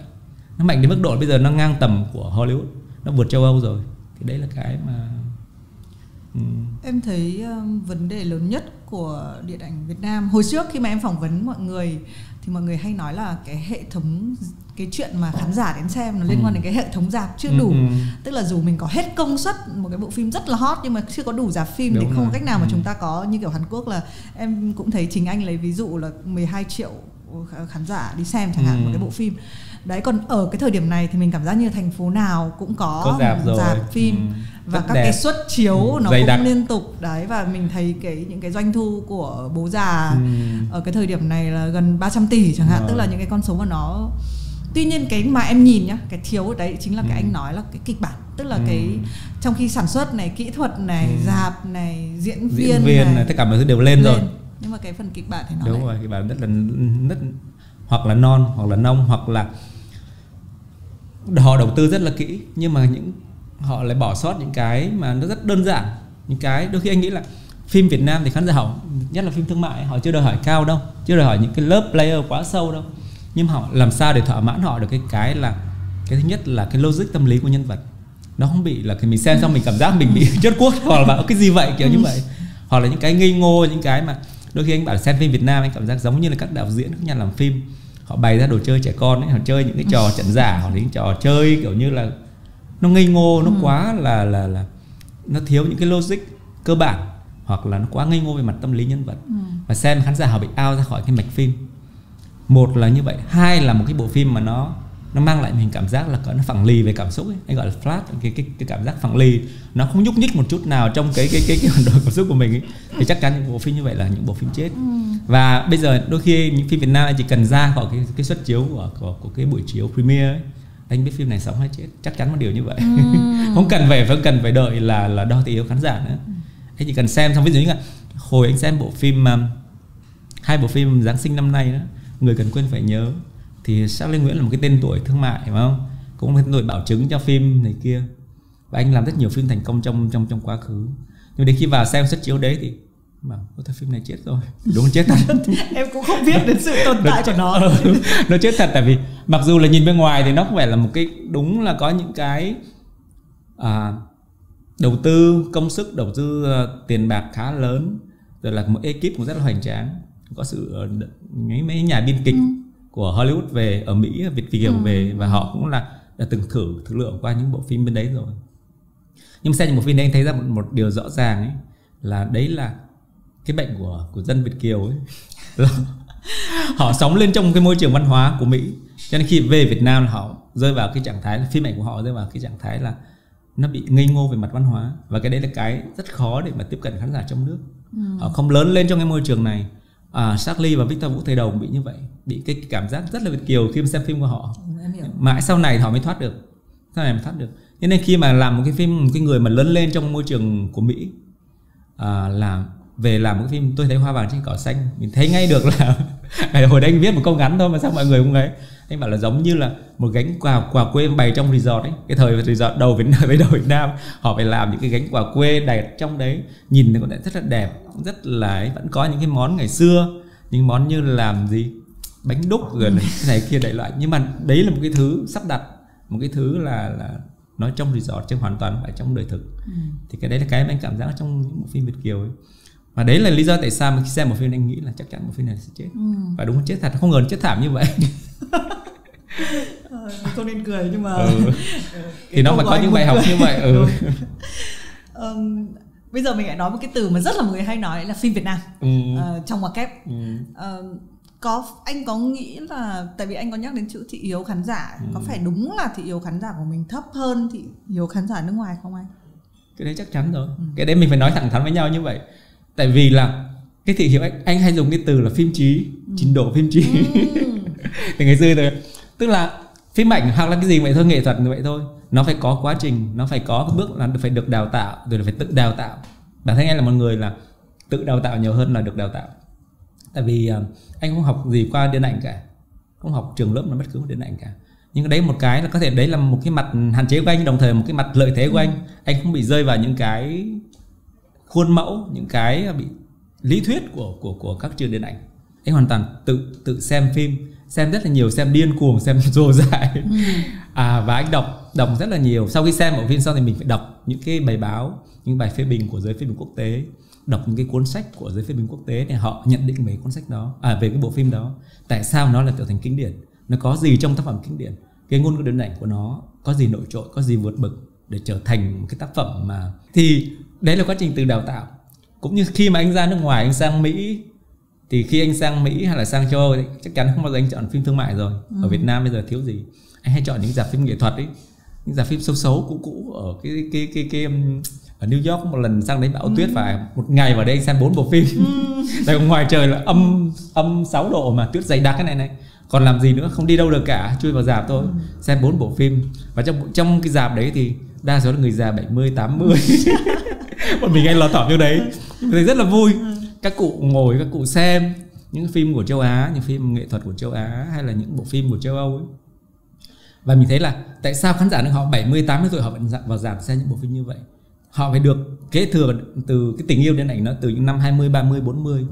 nó mạnh đến mức độ bây giờ nó ngang tầm của Hollywood, nó vượt châu Âu rồi. Thì đấy là cái mà em thấy vấn đề lớn nhất của điện ảnh Việt Nam. Hồi trước khi mà em phỏng vấn mọi người thì mọi người hay nói là cái hệ thống, cái chuyện mà khán giả đến xem nó liên quan đến cái hệ thống rạp chưa đủ. Tức là dù mình có hết công suất một cái bộ phim rất là hot nhưng mà chưa có đủ rạp phim. Đúng thì không có cách nào mà chúng ta có như kiểu Hàn Quốc là em cũng thấy chính anh lấy ví dụ là 12 triệu khán giả đi xem chẳng hạn một cái bộ phim. Đấy, còn ở cái thời điểm này thì mình cảm giác như thành phố nào cũng có rạp phim và các cái suất chiếu nó cũng liên tục. Đấy, và mình thấy những cái doanh thu của Bố Già ở cái thời điểm này là gần 300 tỷ chẳng hạn. Tức là những cái con số mà nó... Tuy nhiên cái mà em nhìn nhá, cái thiếu ở đấy chính là cái anh nói là cái kịch bản. Tức là cái trong khi sản xuất này, kỹ thuật này, rạp này, diễn viên này, tất cả mọi thứ đều lên rồi. Nhưng mà cái phần kịch bản thì nó đúng rồi, kịch bản rất hoặc là non, hoặc là nông, hoặc là họ đầu tư rất là kỹ nhưng mà họ lại bỏ sót những cái mà nó rất đơn giản. Những cái đôi khi anh nghĩ là phim Việt Nam thì khán giả họ, nhất là phim thương mại, họ chưa đòi hỏi cao đâu, chưa đòi hỏi những cái lớp layer quá sâu đâu, nhưng họ làm sao để thỏa mãn họ được cái là cái thứ nhất là cái logic tâm lý của nhân vật, nó không bị là khi mình xem xong mình cảm giác mình bị chốt cuốc hoặc là bảo cái gì vậy, kiểu như vậy. Hoặc là những cái ngây ngô, những cái mà đôi khi anh bảo xem phim Việt Nam anh cảm giác giống như là các đạo diễn, các nhà làm phim họ bày ra đồ chơi trẻ con ấy, họ chơi những cái trò trận giả, hoặc là những trò chơi kiểu như là nó ngây ngô, nó quá là nó thiếu những cái logic cơ bản, hoặc là nó quá ngây ngô về mặt tâm lý nhân vật. Và xem khán giả họ bị out ra khỏi cái mạch phim. Một là như vậy, hai là một cái bộ phim mà nó mang lại mình cảm giác là nó phẳng lì về cảm xúc ấy. Anh gọi là flat, cái cảm giác phẳng lì, nó không nhúc nhích một chút nào trong cái bản đồ cảm xúc của mình ấy. Thì chắc chắn những bộ phim như vậy là những bộ phim chết. Và bây giờ đôi khi những phim Việt Nam chỉ cần ra khỏi cái suất chiếu của cái buổi chiếu premiere ấy, anh biết phim này sống hay chết, chắc chắn một điều như vậy. không cần phải đợi là đo thị hiếu khán giả nữa. Anh chỉ cần xem xong, ví dụ như là hồi anh xem bộ phim 2 bộ phim Giáng sinh năm nay đó, Người Cần Quên Phải Nhớ, thì Charles Lê Nguyễn là một cái tên tuổi thương mại, phải không? Cũng là tên tuổi bảo chứng cho phim này kia. Và anh làm rất nhiều phim thành công trong quá khứ. Nhưng đến khi vào xem suất chiếu đấy thì mà thôi phim này chết rồi, đúng chết thật. Em cũng không biết đến sự tồn tại của nó. Nó chết thật, tại vì mặc dù là nhìn bên ngoài thì nó không phải là một cái, đúng là có những cái đầu tư công sức, đầu tư tiền bạc khá lớn, rồi là một ekip cũng rất là hoành tráng, có sự mấy nhà biên kịch của Hollywood về ở Mỹ, Việt Kiều về, và họ cũng là đã từng thử lượng qua những bộ phim bên đấy rồi. Nhưng mà xem những bộ phim đấy anh thấy ra một điều rõ ràng ấy, là đấy là cái bệnh của dân Việt Kiều ấy. Họ sống lên trong cái môi trường văn hóa của Mỹ, cho nên khi về Việt Nam là họ rơi vào cái trạng thái, phim ảnh của họ rơi vào cái trạng thái là nó bị ngây ngô về mặt văn hóa, và cái đấy là cái rất khó để mà tiếp cận khán giả trong nước. Họ không lớn lên trong cái môi trường này. Charlie và Victor Vũ Thời Đầu bị như vậy, bị cái cảm giác rất là Việt Kiều khi mà xem phim của họ. Mãi sau này họ mới thoát được, Cho nên khi mà làm một cái phim, một cái người mà lớn lên trong môi trường của Mỹ, làm về làm một cái phim Tôi Thấy Hoa Vàng Trên Cỏ Xanh, mình thấy ngay được là hồi đấy anh viết một câu ngắn thôi mà sao mọi người cũng ấy, anh bảo là giống như là một gánh quà quê bày trong resort ấy. Cái thời resort đầu Việt Nam họ phải làm những cái gánh quà quê đẹp trong đấy, nhìn nó cũng rất là đẹp, rất là ấy. Vẫn có những cái món ngày xưa, những món như là làm gì bánh đúc rồi cái này kia đại loại, nhưng mà đấy là một cái thứ sắp đặt, một cái thứ là nói trong resort chứ hoàn toàn không phải trong đời thực. Thì cái đấy là cái mà anh cảm giác trong những bộ phim Việt Kiều ấy. Và đấy là lý do tại sao mà khi xem một phim anh nghĩ là chắc chắn một phim này sẽ chết. Và đúng là chết thật, không ngờ nó chết thảm như vậy. Không nên cười nhưng mà thì nó phải có những bài học như vậy. Bây giờ mình lại nói một cái từ mà rất là mọi người hay nói là phim Việt Nam trong ngoặc kép. Anh có nghĩ là, tại vì anh có nhắc đến chữ thị hiếu khán giả, có phải đúng là thị hiếu khán giả của mình thấp hơn thị hiếu khán giả nước ngoài không anh? Cái đấy chắc chắn rồi. Cái đấy mình phải nói thẳng thắn với nhau như vậy. Tại vì là cái thị hiếu, anh hay dùng cái từ là phim trí, trình độ phim trí. Từ ngày xưa rồi, tức là phim ảnh hoặc là cái gì vậy thôi, nghệ thuật như vậy thôi, nó phải có quá trình, nó phải có cái bước là phải được đào tạo, rồi phải tự đào tạo. Bản thân anh là một người là tự đào tạo nhiều hơn là được đào tạo. Tại vì anh không học gì qua điện ảnh cả, không học trường lớp nào bất cứ một điện ảnh cả. Nhưng đấy một cái là có thể đấy là một cái mặt hạn chế của anh, đồng thời một cái mặt lợi thế của anh. Anh không bị rơi vào những cái khuôn mẫu, những cái bị lý thuyết của các trường điện ảnh. Anh hoàn toàn tự xem phim, xem rất là nhiều, xem điên cuồng, xem rồ dại. Và anh đọc rất là nhiều. Sau khi xem bộ phim xong thì mình phải đọc những cái bài báo, những bài phê bình của giới phê bình quốc tế, đọc những cái cuốn sách của giới phê bình quốc tế để họ nhận định về cuốn sách đó, về cái bộ phim đó, tại sao nó là trở thành kinh điển, nó có gì trong tác phẩm kinh điển, cái ngôn ngữ điện ảnh của nó có gì nổi trội, có gì vượt bậc để trở thành một cái tác phẩm mà. Thì đấy là quá trình từ đào tạo. Cũng như khi mà anh ra nước ngoài, anh sang Mỹ, thì khi anh sang Mỹ hay là sang châu Âu thì chắc chắn không bao giờ anh chọn phim thương mại rồi. Ở Việt Nam bây giờ thiếu gì, anh hay chọn những rạp phim nghệ thuật ấy, những rạp phim xấu cũ ở cái ở New York. Một lần sang đấy bão tuyết, phải một ngày vào đây anh xem 4 bộ phim. Tại ngoài trời là âm 6 độ mà tuyết dày đặc cái này, còn làm gì nữa, không đi đâu được cả, chui vào rạp thôi, xem 4 bộ phim. Và trong cái rạp đấy thì đa số là người già 70, 80. Bọn mình anh lọt thỏm như đấy, thấy rất là vui. Các cụ ngồi, các cụ xem những phim của châu Á, những phim nghệ thuật của châu Á, hay là những bộ phim của châu Âu ấy. Và mình thấy là tại sao khán giả nước họ 70, 80 tuổi họ vẫn vào rạp xem những bộ phim như vậy. Họ phải được kế thừa từ cái tình yêu điện ảnh nó từ những năm 20, 30, 40.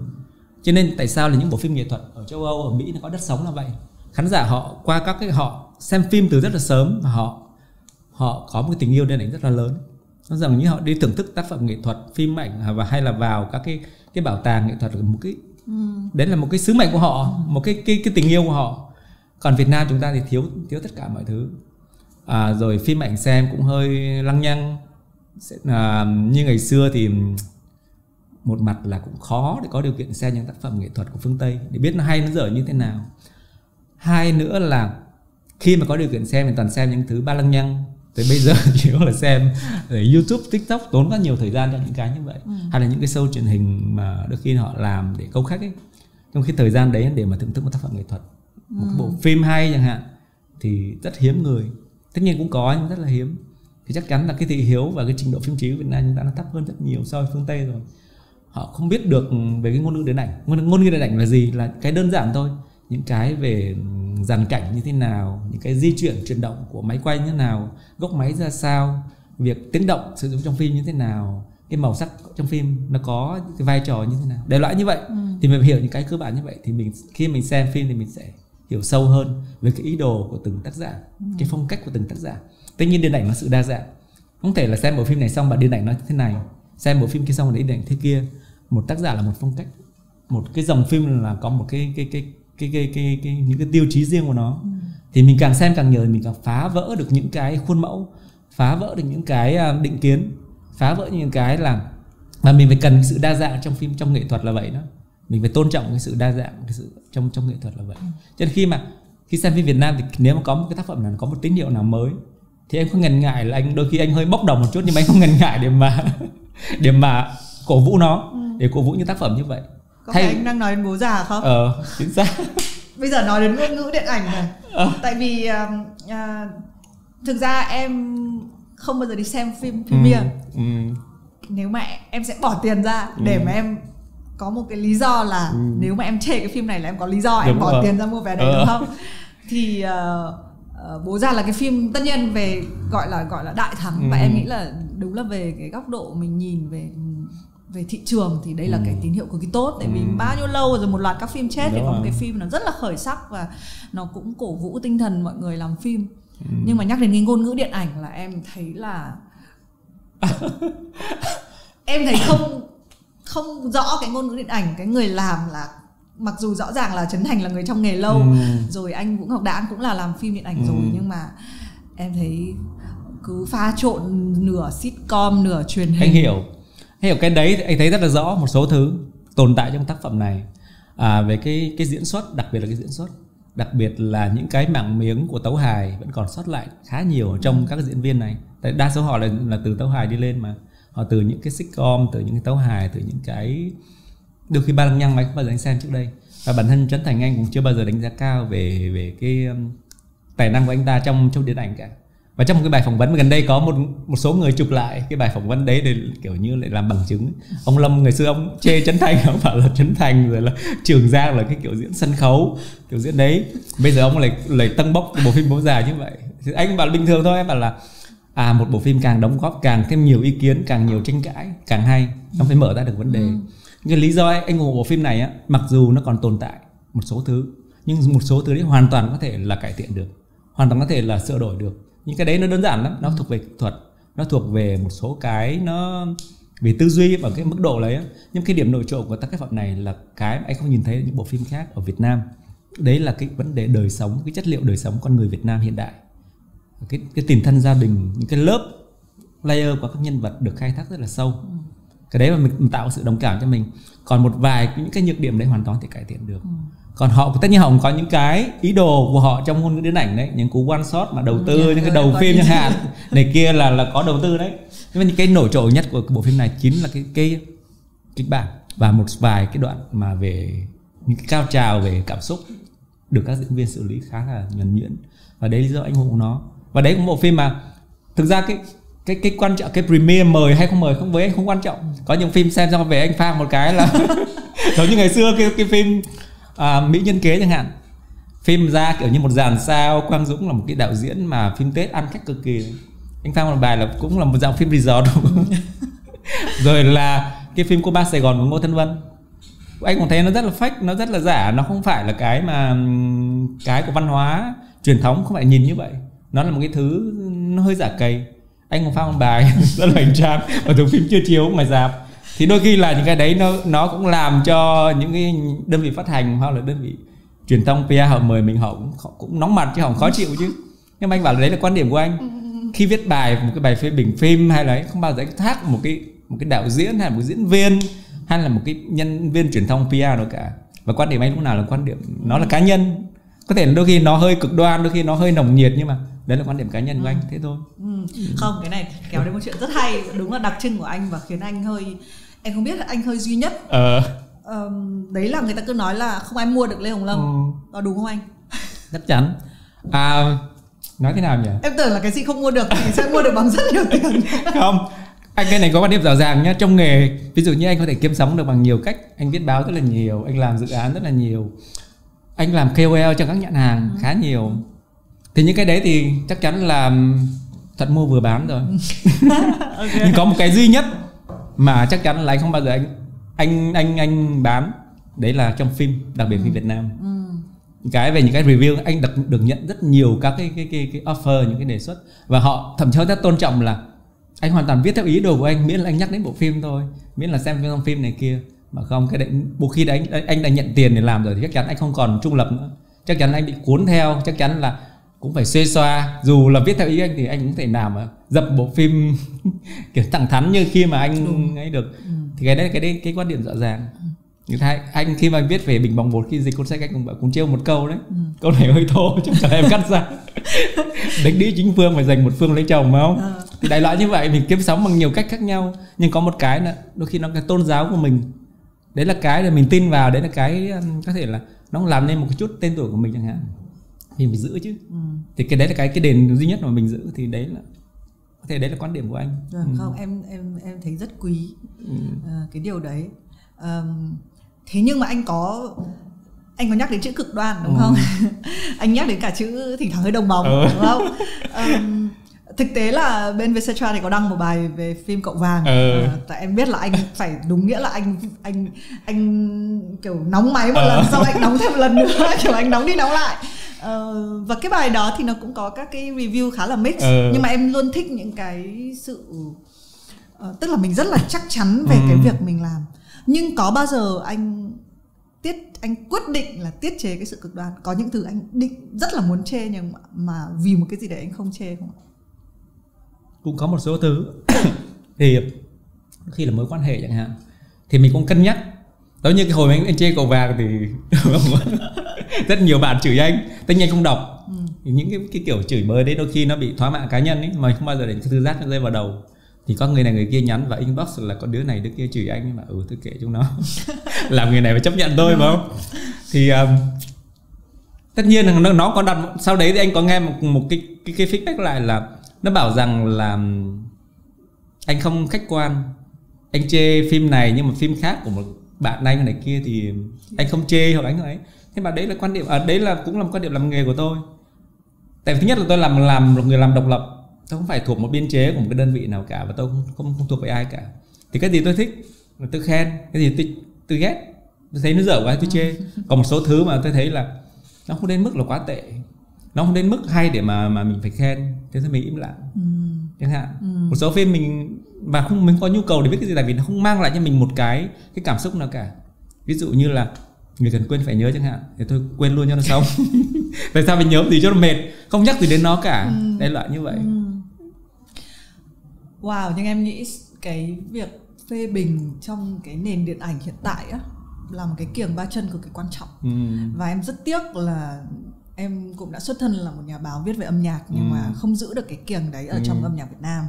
Cho nên tại sao là những bộ phim nghệ thuật ở châu Âu, ở Mỹ nó có đất sống là vậy. Khán giả họ qua các cái, họ xem phim từ rất là sớm, và họ có một cái tình yêu điện ảnh rất là lớn. Nó rằng như họ đi thưởng thức tác phẩm nghệ thuật, phim ảnh, và hay là vào các cái bảo tàng nghệ thuật, một cái đấy là một cái sứ mệnh của họ, một cái tình yêu của họ. Còn Việt Nam chúng ta thì thiếu tất cả mọi thứ. Rồi phim ảnh xem cũng hơi lăng nhăng. Như ngày xưa thì một mặt là cũng khó để có điều kiện xem những tác phẩm nghệ thuật của phương Tây để biết nó hay nó dở như thế nào. Hai nữa là khi mà có điều kiện xem thì toàn xem những thứ ba lăng nhăng. Tới bây giờ chỉ có là xem YouTube, TikTok, tốn rất nhiều thời gian cho những cái như vậy. Hay là những cái show truyền hình mà đôi khi họ làm để câu khách ấy. Trong khi thời gian đấy để mà thưởng thức một tác phẩm nghệ thuật, một cái bộ phim hay chẳng hạn, thì rất hiếm người. Tất nhiên cũng có nhưng rất là hiếm. Thì chắc chắn là cái thị hiếu và cái trình độ phim trí của Việt Nam chúng ta nó thấp hơn rất nhiều so với phương Tây rồi. Họ không biết được về cái ngôn ngữ điện ảnh. Ngôn ngữ điện ảnh là gì? Là cái đơn giản thôi. Những cái về dàn cảnh như thế nào, những cái di chuyển động của máy quay như thế nào, góc máy ra sao, việc tiếng động sử dụng trong phim như thế nào, cái màu sắc trong phim nó có cái vai trò như thế nào, đại loại như vậy. Thì mình hiểu những cái cơ bản như vậy thì khi mình xem phim thì mình sẽ hiểu sâu hơn về cái ý đồ của từng tác giả, cái phong cách của từng tác giả. Tất nhiên điện ảnh nó sự đa dạng, không thể là xem bộ phim này xong bạn điện ảnh nó thế này, xem bộ phim kia xong rồi điện ảnh thế kia. Một tác giả là một phong cách, một cái dòng phim là có một cái những cái tiêu chí riêng của nó. Thì mình càng xem càng nhiều thì mình càng phá vỡ được những cái khuôn mẫu, phá vỡ được những cái định kiến, phá vỡ những cái là mà mình phải cần sự đa dạng trong phim, trong nghệ thuật là vậy đó. Mình phải tôn trọng cái sự đa dạng, cái sự trong nghệ thuật là vậy. Cho nên khi xem phim Việt Nam thì nếu mà có một cái tác phẩm nào có một tín hiệu nào mới thì em không ngần ngại là đôi khi anh hơi bốc đồng một chút, nhưng mà anh không ngần ngại để mà cổ vũ nó, để cổ vũ những tác phẩm như vậy. Có phải anh đang nói đến Bố Già không? Chính xác. Bây giờ nói đến ngôn ngữ điện ảnh này. Tại vì thực ra em không bao giờ đi xem phim premiere. Nếu mà em sẽ bỏ tiền ra để mà em có một cái lý do là nếu mà em chê cái phim này là em có lý do em bỏ tiền ra mua vé đấy, đúng không? Thì Bố Già là cái phim tất nhiên về gọi là đại thắng, và em nghĩ là đúng là về cái góc độ mình nhìn về thị trường thì đây là cái tín hiệu cực kỳ tốt. Tại vì bao nhiêu lâu rồi một loạt các phim chết thì có một cái phim nó rất là khởi sắc và nó cũng cổ vũ tinh thần mọi người làm phim. Nhưng mà nhắc đến cái ngôn ngữ điện ảnh là em thấy là em thấy không rõ cái ngôn ngữ điện ảnh. Cái người làm là mặc dù rõ ràng là Trấn Thành là người trong nghề lâu rồi, anh Vũ Ngọc Đãn cũng là làm phim điện ảnh rồi, nhưng mà em thấy cứ pha trộn nửa sitcom nửa truyền hình. Anh hiểu cái đấy, anh thấy rất là rõ một số thứ tồn tại trong tác phẩm này, về cái diễn xuất, đặc biệt là cái diễn xuất, đặc biệt là những cái mảng miếng của tấu hài vẫn còn sót lại khá nhiều trong các diễn viên này. Tại đa số họ là từ tấu hài đi lên, mà họ từ những cái sitcom, từ những cái tấu hài, từ những cái đôi khi Ba Lăng Nhăng mà không bao giờ anh xem trước đây. Và bản thân Trấn Thành anh cũng chưa bao giờ đánh giá cao về cái tài năng của anh ta trong điện ảnh cả. Và trong một cái bài phỏng vấn gần đây có một số người chụp lại cái bài phỏng vấn đấy để kiểu như lại làm bằng chứng. Ông Lâm ngày xưa ông chê Trấn Thành, ông bảo là Trấn Thành rồi là Trường Giang là cái kiểu diễn sân khấu, kiểu diễn đấy. Bây giờ ông lại tăng bốc bộ phim Bố Già như vậy. Thì anh bảo bình thường thôi, em bảo là một bộ phim càng đóng góp càng thêm nhiều ý kiến, càng nhiều tranh cãi càng hay, nó phải mở ra được vấn đề. Nhưng lý do anh ủng hộ bộ phim này á, mặc dù nó còn tồn tại một số thứ, nhưng một số thứ đấy hoàn toàn có thể là cải thiện được, hoàn toàn có thể là sửa đổi được. Những cái đấy nó đơn giản lắm, nó thuộc về kỹ thuật, nó thuộc về một số cái nó về tư duy ở cái mức độ đấy á. Nhưng cái điểm nổi trội của tác phẩm này là cái mà anh không nhìn thấy ở những bộ phim khác ở Việt Nam. Đấy là cái vấn đề đời sống, cái chất liệu đời sống con người Việt Nam hiện đại, cái tình thân gia đình, những cái lớp layer của các nhân vật được khai thác rất là sâu. Cái đấy mà mình tạo sự đồng cảm cho mình. Còn một vài những cái nhược điểm đấy hoàn toàn có thể cải thiện được. Còn họ tất nhiên họ cũng có những cái ý đồ của họ trong ngôn ngữ điện ảnh đấy, những cú one shot mà đầu tư, những cái đầu phim chẳng hạn này kia là có đầu tư đấy. Nhưng mà những cái nổi trội nhất của bộ phim này chính là cái kịch bản và một vài cái đoạn mà về những cái cao trào về cảm xúc được các diễn viên xử lý khá là nhuần nhuyễn. Và đấy lý do anh ủng hộ nó. Và đấy cũng một phim mà thực ra cái quan trọng, cái premiere mời hay không mời không với anh không quan trọng. Có những phim xem xong về anh phang một cái là giống như ngày xưa cái phim Mỹ Nhân Kế chẳng hạn, phim ra kiểu như một dàn sao. Quang Dũng là một cái đạo diễn mà phim Tết ăn khách cực kỳ, anh phang một bài là cũng là một dạng phim resort. Rồi là cái phim Cô Ba Sài Gòn của Ngô Thanh Vân, anh cũng thấy nó rất là fake, nó rất là giả, nó không phải là cái của văn hóa truyền thống, không phải nhìn như vậy, nó là một cái thứ nó hơi giả cầy. Anh cũng phang một bài rất là hoành tráng ở thường phim chưa chiếu ngoài rạp. Thì đôi khi là những cái đấy nó cũng làm cho những cái đơn vị phát hành hoặc là đơn vị truyền thông PR họ mời mình, họ cũng nóng mặt chứ, họ khó chịu chứ. Nhưng mà anh bảo là đấy là quan điểm của anh. Khi viết bài, một cái bài phê bình phim hay là ấy, không bao giờ anh thác một cái đạo diễn hay một cái diễn viên hay là một cái nhân viên truyền thông PR nào cả. Và quan điểm anh lúc nào là quan điểm nó là cá nhân. Có thể là đôi khi nó hơi cực đoan, đôi khi nó hơi nồng nhiệt, nhưng mà đấy là quan điểm cá nhân của anh, thế thôi. Không, cái này kéo đến một chuyện rất hay, đúng là đặc trưng của anh và khiến anh hơi, anh không biết là anh hơi duy nhất. Đấy là người ta cứ nói là không ai mua được Lê Hồng Lâm, có đúng không anh? Chắc chắn. Nói thế nào nhỉ? Em tưởng là cái gì không mua được thì sẽ mua được bằng rất nhiều tiền. Không, anh cái này có quan điểm rõ ràng nhá. Trong nghề, ví dụ như anh có thể kiếm sống được bằng nhiều cách. Anh viết báo rất là nhiều, anh làm dự án rất là nhiều, anh làm KOL cho các nhãn hàng khá nhiều. Thì những cái đấy thì chắc chắn là thuận mua vừa bán rồi. Okay. Nhưng có một cái duy nhất mà chắc chắn là anh không bao giờ anh bán. Đấy là trong phim, đặc biệt phim Việt Nam. Cái về những cái review anh được nhận rất nhiều các cái offer, những cái đề xuất, và họ thậm chí rất tôn trọng là anh hoàn toàn viết theo ý đồ của anh, miễn là anh nhắc đến bộ phim thôi, miễn là xem phim này kia. Mà không, cái đấy một khi đấy anh đã nhận tiền để làm rồi thì chắc chắn anh không còn trung lập nữa, chắc chắn anh bị cuốn theo, chắc chắn là cũng phải xuê xoa. Dù là viết theo ý anh thì anh cũng thể nào mà dập bộ phim kiểu thẳng thắn như khi mà anh ấy được. Thì cái quan điểm rõ ràng. Người ta, anh khi mà anh viết về Bình Bồng Bột khi dịch cuốn sách, anh cũng bảo cũng trêu một câu đấy. Câu này hơi thô chứ cả em cắt ra. Đánh đĩ chính phương phải dành một phương lấy chồng, phải không? Thì đại loại như vậy, mình kiếm sống bằng nhiều cách khác nhau. Nhưng có một cái là đôi khi nó cái tôn giáo của mình, đấy là cái để mình tin vào, đấy là cái có thể là nó làm nên một chút tên tuổi của mình chẳng hạn, thì mình giữ chứ. Thì cái đấy là cái đền duy nhất mà mình giữ. Thì đấy là có thể đấy là quan điểm của anh. Không, em thấy rất quý cái điều đấy. Thế nhưng mà anh có nhắc đến chữ cực đoan đúng không? Anh nhắc đến cả chữ thỉnh thoảng hơi đồng bóng đúng không? Thực tế là bên Vietcetera thì có đăng một bài về phim Cậu Vàng. Tại em biết là anh phải đúng nghĩa là anh kiểu nóng máy một lần, xong anh nóng thêm một lần nữa, kiểu anh nóng đi nóng lại. Và cái bài đó thì nó cũng có các cái review khá là mix. Nhưng mà em luôn thích những cái sự tức là mình rất là chắc chắn về cái việc mình làm. Nhưng có bao giờ anh quyết định là tiết chế cái sự cực đoan? Có những thứ anh định rất là muốn chê nhưng mà vì một cái gì đấy anh không chê không ạ? Cũng có một số thứ thì khi là mối quan hệ chẳng hạn thì mình cũng cân nhắc. Giống như cái hồi anh chê Cậu Vàng thì rất nhiều bạn chửi anh, tất nhiên không đọc. Những cái kiểu chửi bới đấy đôi khi nó bị thoá mạ cá nhân ấy, mà không bao giờ để cái thư giác nó rơi vào đầu. Thì có người này người kia nhắn vào inbox là có đứa này đứa kia chửi anh, mà tôi kệ chúng nó. Làm người này phải chấp nhận thôi, phải không? Thì tất nhiên là nó có đặt. Sau đấy thì anh có nghe một cái feedback lại là nó bảo rằng là anh không khách quan, anh chê phim này nhưng mà phim khác của một bạn anh này kia thì anh không chê hoặc anh ấy. Thế mà đấy là quan điểm, đấy là cũng là một quan điểm làm nghề của tôi. Tại vì thứ nhất là tôi làm một người làm độc lập, tôi không phải thuộc một biên chế của một cái đơn vị nào cả, và tôi không thuộc về ai cả. Thì cái gì tôi thích tôi khen, cái gì tôi ghét, tôi thấy nó dở quá tôi chê. Còn một số thứ mà tôi thấy là nó không đến mức là quá tệ, nó không đến mức hay để mà mình phải khen, thế thì mình im lặng. Chẳng hạn một số phim mình mình có nhu cầu để biết cái gì, tại vì nó không mang lại cho mình một cái cảm xúc nào cả. Ví dụ như là người cần quên phải nhớ chẳng hạn, thì tôi quên luôn cho nó xong. Tại sao mình nhớ gì cho nó mệt, không nhắc gì đến nó cả. Đại loại như vậy. Wow, nhưng em nghĩ cái việc phê bình trong cái nền điện ảnh hiện tại á là một cái kiềng ba chân cực kỳ quan trọng. Và em rất tiếc là em cũng đã xuất thân là một nhà báo viết về âm nhạc, nhưng mà không giữ được cái kiềng đấy ở trong âm nhạc Việt Nam.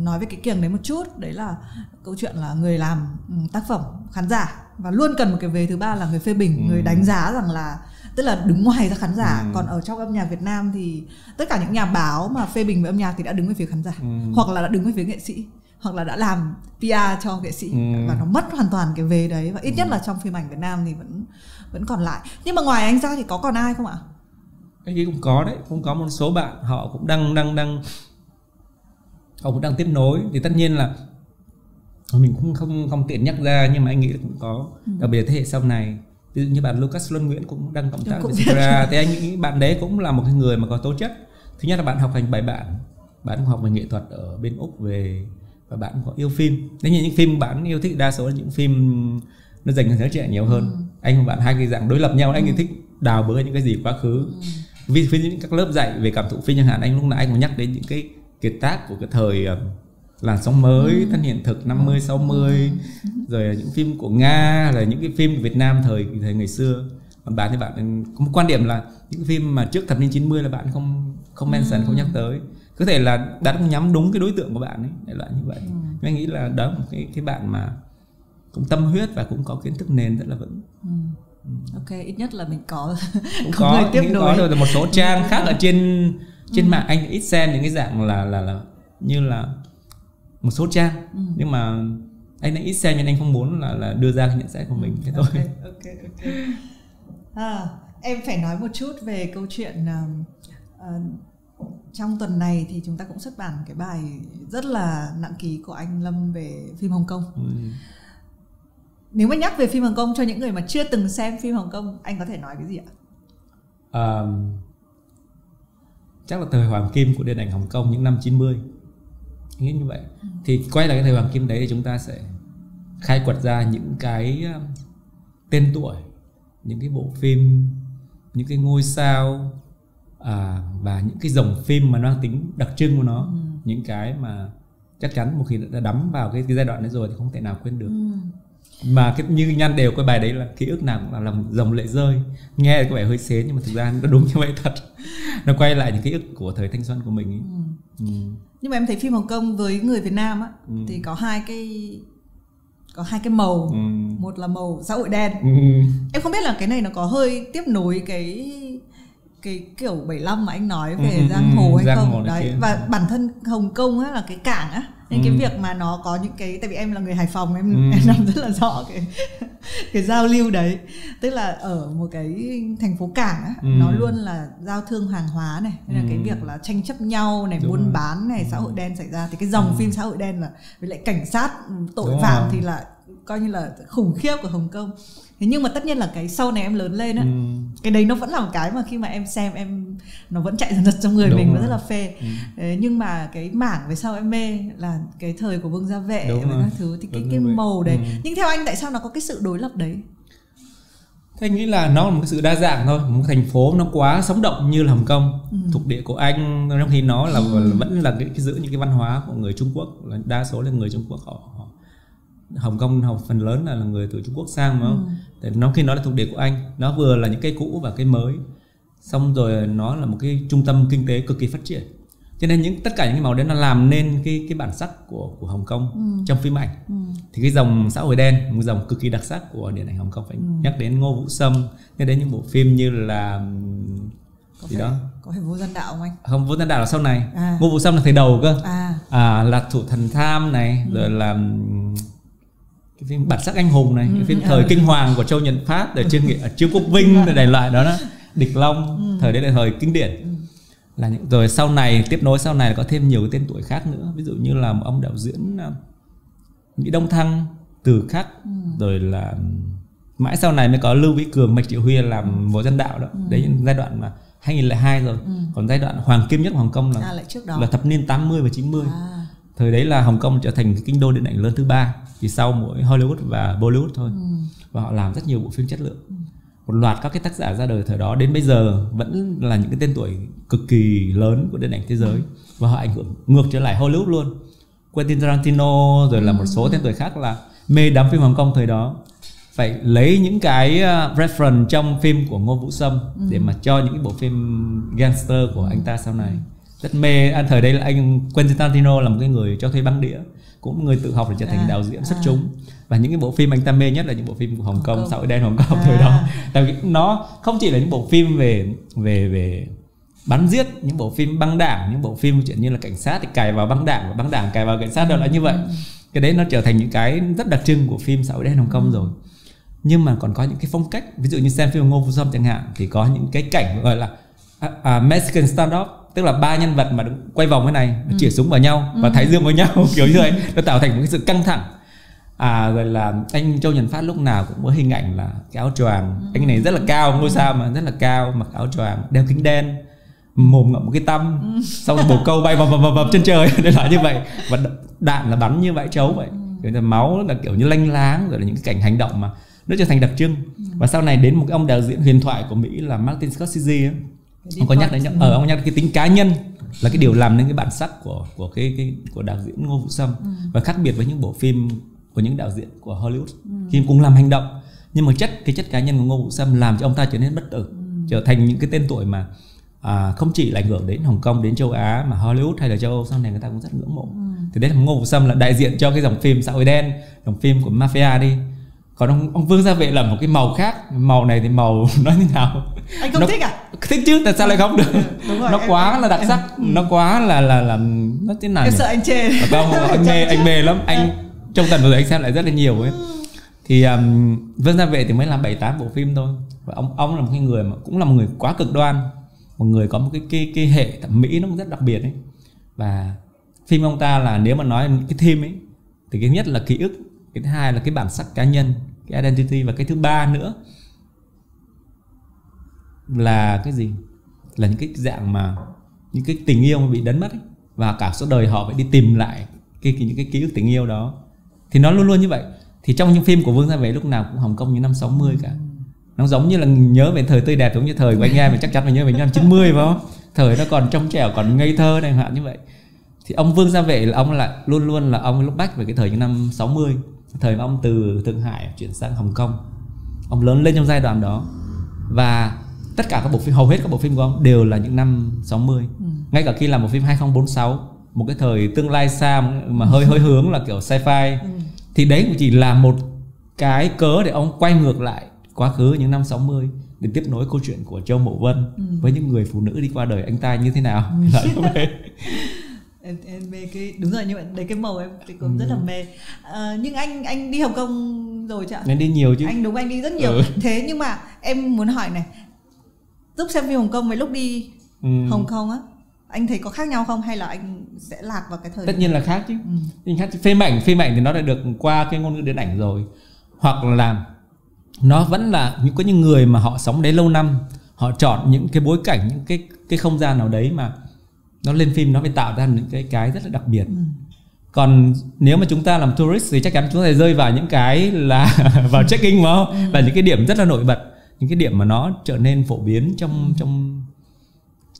Nói về cái kiềng đấy một chút, đấy là câu chuyện là người làm tác phẩm, khán giả, và luôn cần một cái vế thứ ba là người phê bình, người đánh giá rằng là, tức là đứng ngoài ra khán giả. Còn ở trong âm nhạc Việt Nam thì tất cả những nhà báo mà phê bình về âm nhạc thì đã đứng về phía khán giả, hoặc là đã đứng về phía nghệ sĩ, hoặc là đã làm PR cho nghệ sĩ, và nó mất hoàn toàn cái vế đấy. Và ít nhất là trong phim ảnh Việt Nam thì vẫn còn lại. Nhưng mà ngoài anh ra thì có còn ai không ạ? Cái gì cũng có đấy, cũng có một số bạn họ cũng đang tiếp nối. Thì tất nhiên là mình cũng không tiện nhắc ra, nhưng mà anh nghĩ là cũng có, đặc biệt thế hệ sau này. Ví dụ như bạn Lucas Luân Nguyễn cũng đang cộng tác với Vietcetera. Thì anh nghĩ bạn đấy cũng là một cái người mà có tố chất. Thứ nhất là bạn học hành bài bản, bạn học về nghệ thuật ở bên Úc về, và bạn có yêu phim. Nếu như những phim bạn yêu thích đa số là những phim nó dành cho giới trẻ nhiều hơn. Anh và bạn hai cái dạng đối lập nhau. Anh thì thích đào bới những cái gì quá khứ. Vì những các lớp dạy về cảm thụ phim chẳng hạn, anh lúc nào anh cũng nhắc đến những cái kiệt tác của cái thời làn sóng mới, thân hiện thực 50, 60, rồi những phim của Nga, rồi những cái phim của Việt Nam thời ngày xưa. Còn bạn thì bạn có một quan điểm là những phim mà trước thập niên 90 là bạn không mention, không nhắc tới. Có thể là đã nhắm đúng cái đối tượng của bạn ấy, đại loại như vậy. Nhưng anh nghĩ là đó là một cái bạn mà cũng tâm huyết và cũng có kiến thức nền rất là vững. Ok, ít nhất là mình có có người tiếp nối. Rồi một số trang khác ở trên mạng anh ít xem những cái dạng là như là một số trang, nhưng mà anh đã ít xem nên anh không muốn là đưa ra cái nhận xét của mình, thế thôi. Ok. Em phải nói một chút về câu chuyện trong tuần này thì chúng ta cũng xuất bản cái bài rất là nặng ký của anh Lâm về phim Hồng Kông. Nếu mà nhắc về phim Hồng Kông cho những người mà chưa từng xem phim Hồng Kông, anh có thể nói cái gì ạ? Chắc là thời hoàng kim của điện ảnh Hồng Kông những năm 90, nghĩ như vậy. Thì quay lại cái thời hoàng kim đấy thì chúng ta sẽ khai quật ra những cái tên tuổi, những cái bộ phim, những cái ngôi sao và những cái dòng phim mà nó tính đặc trưng của nó, những cái mà chắc chắn một khi đã đắm vào cái giai đoạn đấy rồi thì không thể nào quên được. Mà cái như nhan đều cái bài đấy là ký ức nào cũng là lòng dòng lệ rơi, nghe có vẻ hơi xến nhưng mà thực ra nó đúng như vậy thật. Nó quay lại những ký ức của thời thanh xuân của mình ấy. Nhưng mà em thấy phim Hồng Kông với người Việt Nam á thì có hai cái màu. Một là màu xã hội đen. Em không biết là cái này nó có hơi tiếp nối cái kiểu 75 mà anh nói về giang hồ hay không đấy. Và bản thân Hồng Kông á là cái cảng á, nên cái việc mà nó có những cái, tại vì em là người Hải Phòng, em nắm rất là rõ cái giao lưu đấy. Tức là ở một cái thành phố cảng á, nó luôn là giao thương hàng hóa này, nên là cái việc là tranh chấp nhau này, buôn bán này, xã hội đen xảy ra, thì cái dòng phim xã hội đen là với lại cảnh sát, tội phạm thì là coi như là khủng khiếp của Hồng Kông. Thế nhưng mà tất nhiên là cái sau này em lớn lên á, cái đấy nó vẫn là một cái mà khi mà em xem nó vẫn chạy dần dần trong người mình, nó rất là phê. Nhưng mà cái mảng về sau em mê là cái thời của Vương Gia Vệ và các thứ, thì cái màu đấy. Nhưng theo anh tại sao nó có cái sự đối lập đấy? Thế anh nghĩ là nó là một cái sự đa dạng thôi. Một thành phố nó quá sống động như là Hồng Kông, thuộc địa của anh, trong khi nó là vẫn là cái giữ những cái văn hóa của người Trung Quốc, là đa số là người Trung Quốc. Hồng Kông phần lớn là người từ Trung Quốc sang, đúng không? Nó khi nó là thuộc địa của anh, nó vừa là những cái cũ và cái mới, xong rồi nó là một cái trung tâm kinh tế cực kỳ phát triển. Cho nên tất cả những cái màu đấy nó làm nên cái bản sắc của Hồng Kông trong phim ảnh. Thì cái dòng xã hội đen, một dòng cực kỳ đặc sắc của điện ảnh Hồng Kông, phải nhắc đến Ngô Vũ Sâm, nhắc đến những bộ phim như là có phải Vô Gian Đạo không anh? Không, Vô Gian Đạo là sau này. Ngô Vũ Sâm là thời đầu cơ. Lạc Thủ Thần Tham này, rồi là cái phim Bản Sắc Anh Hùng này, cái phim thời kinh hoàng của Châu Nhật Phát, rồi Trương Quốc Vinh, rồi đại loại đó, Địch Long, thời đấy là thời kinh điển. Là những, rồi sau này tiếp nối sau này có thêm nhiều cái tên tuổi khác nữa, ví dụ như là một ông đạo diễn Mỹ Đông Thăng, Từ Khắc, rồi là mãi sau này mới có Lưu Vĩ Cường, Mạch Triệu Huy làm Vô Gian Đạo đó. Đấy giai đoạn mà 2002 rồi. Còn giai đoạn hoàng kim nhất của Hồng Kông là thập niên 80 và 90. Thời đấy là Hồng Kông trở thành cái kinh đô điện ảnh lớn thứ 3, chỉ sau mỗi Hollywood và Bollywood thôi. Và họ làm rất nhiều bộ phim chất lượng. Một loạt các cái tác giả ra đời thời đó đến bây giờ vẫn là những cái tên tuổi cực kỳ lớn của điện ảnh thế giới, và họ ảnh hưởng ngược trở lại Hollywood luôn. Quentin Tarantino rồi là một số tên tuổi khác là mê đắm phim Hồng Kông thời đó, phải lấy những cái reference trong phim của Ngô Vũ Sâm để mà cho những cái bộ phim gangster của anh ta sau này. Rất mê. Thời đấy là anh Quentin Tarantino là một cái người cho thuê băng đĩa, cũng người tự học để trở thành đạo diễn xuất chúng. Và những cái bộ phim anh ta mê nhất là những bộ phim của Hồng Kông, xã hội đen Hồng Kông thời đó. Tại vì nó không chỉ là những bộ phim về bắn giết, những bộ phim băng đảng, những bộ phim chuyện như là cảnh sát thì cài vào băng đảng và băng đảng cài vào cảnh sát, đó là như vậy. Cái đấy nó trở thành những cái rất đặc trưng của phim xã hội đen Hồng Kông rồi. Nhưng mà còn có những cái phong cách, ví dụ như xem phim Ngô Vũ Sâm chẳng hạn, thì có những cái cảnh gọi là Mexican standoff, tức là 3 nhân vật mà quay vòng cái này, chĩa súng vào nhau và thái dương vào nhau kiểu như vậy, nó tạo thành một cái sự căng thẳng. Rồi là anh Châu Nhật Phát lúc nào cũng có hình ảnh là cái áo choàng, anh này rất là cao, ngôi sao mà rất là cao, mặc áo choàng, đeo kính đen, mồm ngậm một cái tăm, xong rồi bồ câu bay vập trên trời, để là như vậy, và đạn là bắn như vãi trấu vậy, kiểu là máu là kiểu như lanh láng, rồi là những cái cảnh hành động mà nó trở thành đặc trưng. Và sau này đến một cái ông đạo diễn huyền thoại của Mỹ là Martin Scorsese ấy, ông có nhắc đến ông nhắc đến cái tính cá nhân là cái điều làm nên cái bản sắc của đạo diễn Ngô Vũ Sâm, và khác biệt với những bộ phim của những đạo diễn của Hollywood khi cũng làm hành động, nhưng mà cái chất cá nhân của Ngô Vũ Sâm làm cho ông ta trở nên bất tử, trở thành những cái tên tuổi mà không chỉ là ảnh hưởng đến Hồng Kông, đến châu Á, mà Hollywood hay là châu Âu sau này người ta cũng rất ngưỡng mộ. Thì đấy là Ngô Vũ Sâm là đại diện cho cái dòng phim xã hội đen, dòng phim của mafia đi. Còn ông Vương Gia Vệ là một cái màu khác. Màu này thì màu nói như nào? Anh không thích à? Thích chứ, tại sao lại không được? Rồi, nó quá là đặc sắc, nó quá là nó thế nào? Em sợ anh chê. Không, anh mê lắm. Anh trong tuần vừa rồi anh xem lại rất là nhiều ấy. Thì Vương Gia Vệ thì mới làm 7-8 bộ phim thôi. Và ông là một cái người mà cũng là một người quá cực đoan. một người có một cái hệ thẩm mỹ nó cũng rất đặc biệt ấy. Và phim ông ta là nếu mà nói cái theme ấy thì cái nhất là ký ức, cái thứ hai là cái bản sắc cá nhân, cái identity, và cái thứ ba nữa là cái gì, là những cái dạng mà những cái tình yêu mà bị đánh mất ấy. Và cả suốt đời họ phải đi tìm lại những cái ký ức tình yêu đó. Thì nó luôn luôn như vậy. Thì trong những phim của Vương Gia Vệ lúc nào cũng Hồng Kông như năm 60 cả. Nó giống như là nhớ về thời tươi đẹp, giống như thời của anh em thì chắc chắn phải nhớ về những năm 90 phải không? Thời nó còn trong trẻo, còn ngây thơ này hạn như vậy. Thì ông Vương Gia Vệ là ông lại luôn luôn là ông lúc back về cái thời những năm 60, thời mà ông từ Thượng Hải chuyển sang Hồng Kông. Ông lớn lên trong giai đoạn đó. Và tất cả các bộ phim, hầu hết các bộ phim của ông đều là những năm 60. Ngay cả khi làm một phim 2046, một cái thời tương lai xa mà hơi hướng là kiểu sci-fi, thì đấy cũng chỉ là một cái cớ để ông quay ngược lại quá khứ những năm 60 để tiếp nối câu chuyện của Châu Mậu Vân với những người phụ nữ đi qua đời anh ta như thế nào. Em mê cái, đúng rồi, như vậy đấy, cái màu em thì cũng rất là mê. Nhưng anh đi Hồng Kông rồi chứ ạ? Anh đi nhiều chứ. Anh đi rất nhiều. Thế nhưng mà em muốn hỏi này, lúc xem phim Hồng Kông với lúc đi Hồng Kông á, anh thấy có khác nhau không, hay là anh sẽ lạc vào cái thời? Tất nhiên là khác chứ. Phim ảnh thì nó đã được qua cái ngôn ngữ điện ảnh rồi, hoặc là nó vẫn là có những người mà họ sống đấy lâu năm, họ chọn những cái bối cảnh, những cái không gian nào đấy mà nó lên phim, nó phải tạo ra những cái rất là đặc biệt. Còn nếu mà chúng ta làm tourist thì chắc chắn chúng ta sẽ rơi vào những cái là vào check-in mà không? Và những cái điểm rất là nổi bật, những cái điểm mà nó trở nên phổ biến trong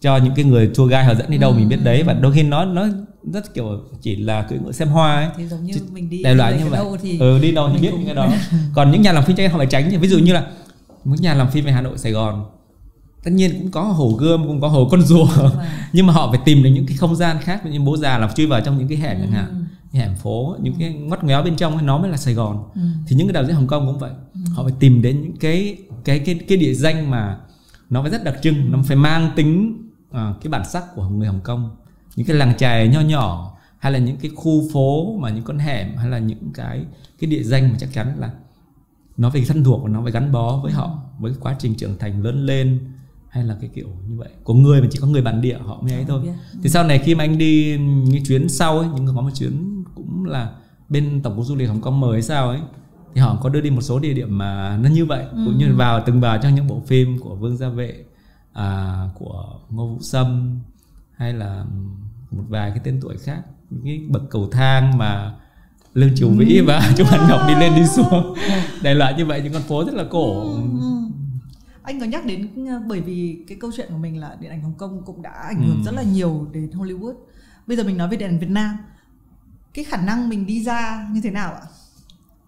cho những cái người tour guide họ dẫn đi đâu mình biết đấy. Và đôi khi nó rất kiểu chỉ là cưỡi ngựa xem hoa ấy. Thì giống như mình đi đại loại như vậy. Đi đâu thì biết những cái đó. Còn những nhà làm phim chắc họ phải tránh. Ví dụ như là một nhà làm phim về Hà Nội, Sài Gòn, tất nhiên cũng có Hồ Gươm, cũng có Hồ Con Rùa, nhưng mà họ phải tìm được những cái không gian khác. Như Bố Già là chui vào trong những cái hẻm chẳng hạn, hẻm phố, những cái ngoắt ngoéo bên trong nó mới là Sài Gòn. Thì những cái đạo diễn Hồng Kông cũng vậy, họ phải tìm đến những cái địa danh mà nó phải rất đặc trưng, nó phải mang tính cái bản sắc của người Hồng Kông, những cái làng chài nho nhỏ, hay là những cái khu phố mà những con hẻm, hay là những cái địa danh mà chắc chắn là nó phải thân thuộc và nó phải gắn bó với họ, với quá trình trưởng thành lớn lên, hay là cái kiểu như vậy của người mà chỉ có người bản địa họ mới ấy thôi. Thì sau này khi mà anh đi những chuyến sau ấy, có một chuyến cũng là bên Tổng cục Du lịch Hồng Kông mời hay sao ấy, thì họ có đưa đi một số địa điểm mà nó như vậy, cũng như từng vào trong những bộ phim của Vương Gia Vệ, của Ngô Vũ Sâm, hay là một vài cái tên tuổi khác, những cái bậc cầu thang mà Lương Triều Vĩ và Trung Hàn Ngọc đi lên đi xuống, đại loại như vậy, những con phố rất là cổ. Anh có nhắc đến, bởi vì cái câu chuyện của mình là điện ảnh Hồng Kông cũng đã ảnh hưởng rất là nhiều đến Hollywood. Bây giờ mình nói về điện ảnh Việt Nam, cái khả năng mình đi ra như thế nào ạ?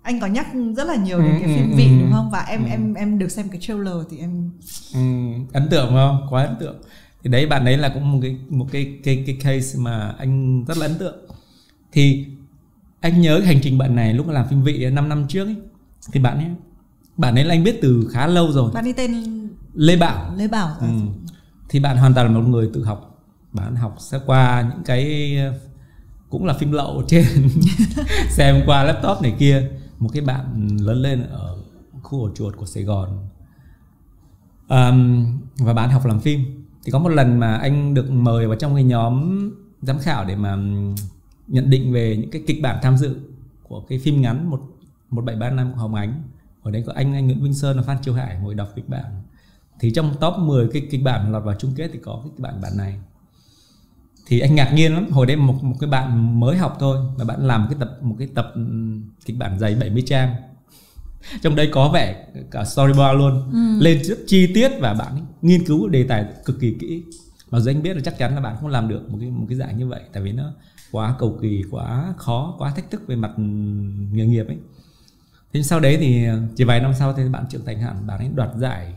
Anh có nhắc rất là nhiều đến cái phim Vị đúng không? Và em được xem cái trailer thì em ấn tượng không? Quá ấn tượng. Thì đấy, bạn ấy là cũng một cái case mà anh rất là ấn tượng. Thì anh nhớ cái hành trình bạn này lúc làm phim Vị 5 năm trước ấy, thì bạn ấy là anh biết từ khá lâu rồi. Bạn ấy tên Lê Bảo. Thì bạn hoàn toàn là một người tự học. Bạn học sẽ qua những cái cũng là phim lậu trên xem qua laptop này kia. Một cái bạn lớn lên ở khu ổ chuột của Sài Gòn, và bạn học làm phim. Thì có một lần mà anh được mời vào trong cái nhóm giám khảo để mà nhận định về những cái kịch bản tham dự của cái phim ngắn 1735 của Hồng Ánh. Ở đấy có anh Nguyễn Vinh Sơn và Phan Triều Hải ngồi đọc kịch bản. Thì trong top 10 cái kịch bản lọt vào chung kết thì có cái kịch bản này. Thì anh ngạc nhiên lắm. Hồi đấy một cái bạn mới học thôi mà bạn làm một cái tập kịch bản dày 70 trang. Trong đây có vẻ cả storyboard luôn, lên rất chi tiết, và bạn nghiên cứu đề tài cực kỳ kỹ. Mặc dù anh biết là chắc chắn là bạn không làm được một cái dạng như vậy, tại vì nó quá cầu kỳ, quá khó, quá thách thức về mặt nghề nghiệp ấy. Thế sau đấy thì chỉ vài năm sau thì bạn trưởng thành hẳn, bạn ấy đoạt giải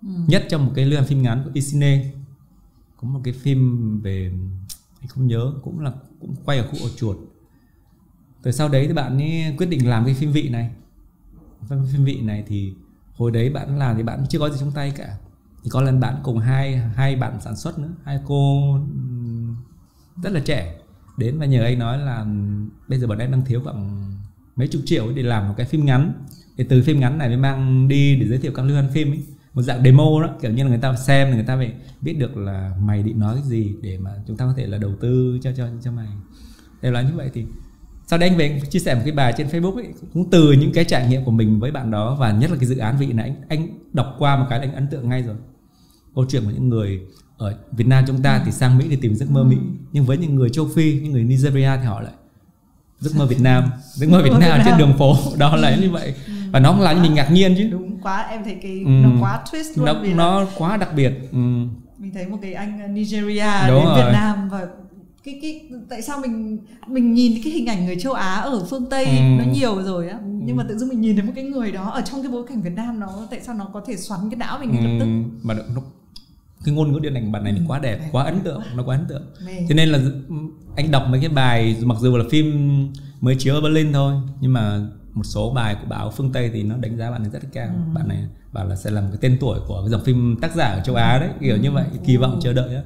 nhất trong một cái liên phim ngắn của Isine. Có một cái phim về, anh không nhớ, cũng quay ở khu ổ chuột. Từ sau đấy thì bạn ấy quyết định làm cái phim Vị này. Phim Vị này thì hồi đấy bạn làm thì bạn chưa có gì trong tay cả. Thì có lần bạn cùng hai bạn sản xuất nữa, hai cô rất là trẻ đến và nhờ anh nói là bây giờ bọn em đang thiếu khoảng mấy chục triệu để làm một cái phim ngắn. Thì từ phim ngắn này mới mang đi để giới thiệu các liên hoan phim ấy. một dạng demo đó, kiểu như là người ta xem người ta phải biết được là mày định nói cái gì để mà chúng ta có thể là đầu tư cho mày. Để là như vậy thì sau đây anh về chia sẻ một cái bài trên Facebook ấy, cũng từ những cái trải nghiệm của mình với bạn đó, và nhất là cái dự án vị này anh đọc qua một cái là anh ấn tượng ngay rồi. Câu chuyện của những người ở Việt Nam chúng ta thì sang Mỹ để tìm giấc mơ Mỹ, nhưng với những người châu Phi, những người Nigeria thì họ lại giấc mơ Việt Nam, giấc mơ Việt Nam trên đường phố đó là như vậy. Và nó làm cho mình ngạc nhiên chứ. Đúng quá, em thấy cái nó quá twist luôn, nó quá đặc biệt. Mình thấy một cái anh Nigeria Đúng đến rồi. Việt Nam, và cái tại sao mình nhìn cái hình ảnh người châu Á ở phương Tây nó nhiều rồi á, nhưng mà tự dưng mình nhìn thấy một cái người đó ở trong cái bối cảnh Việt Nam, nó tại sao nó có thể xoắn cái não mình ngay lập tức. Mà nó, cái ngôn ngữ điện ảnh bản này quá đẹp, quá ấn tượng, nó quá ấn tượng. Mê. Cho nên là anh đọc mấy cái bài, mặc dù là phim mới chiếu ở Berlin thôi, nhưng mà một số bài của báo phương Tây thì nó đánh giá bạn này rất là cao. Bạn này bảo là sẽ là một cái tên tuổi của cái dòng phim tác giả ở châu Á đấy, kiểu như vậy, kỳ vọng chờ đợi đó.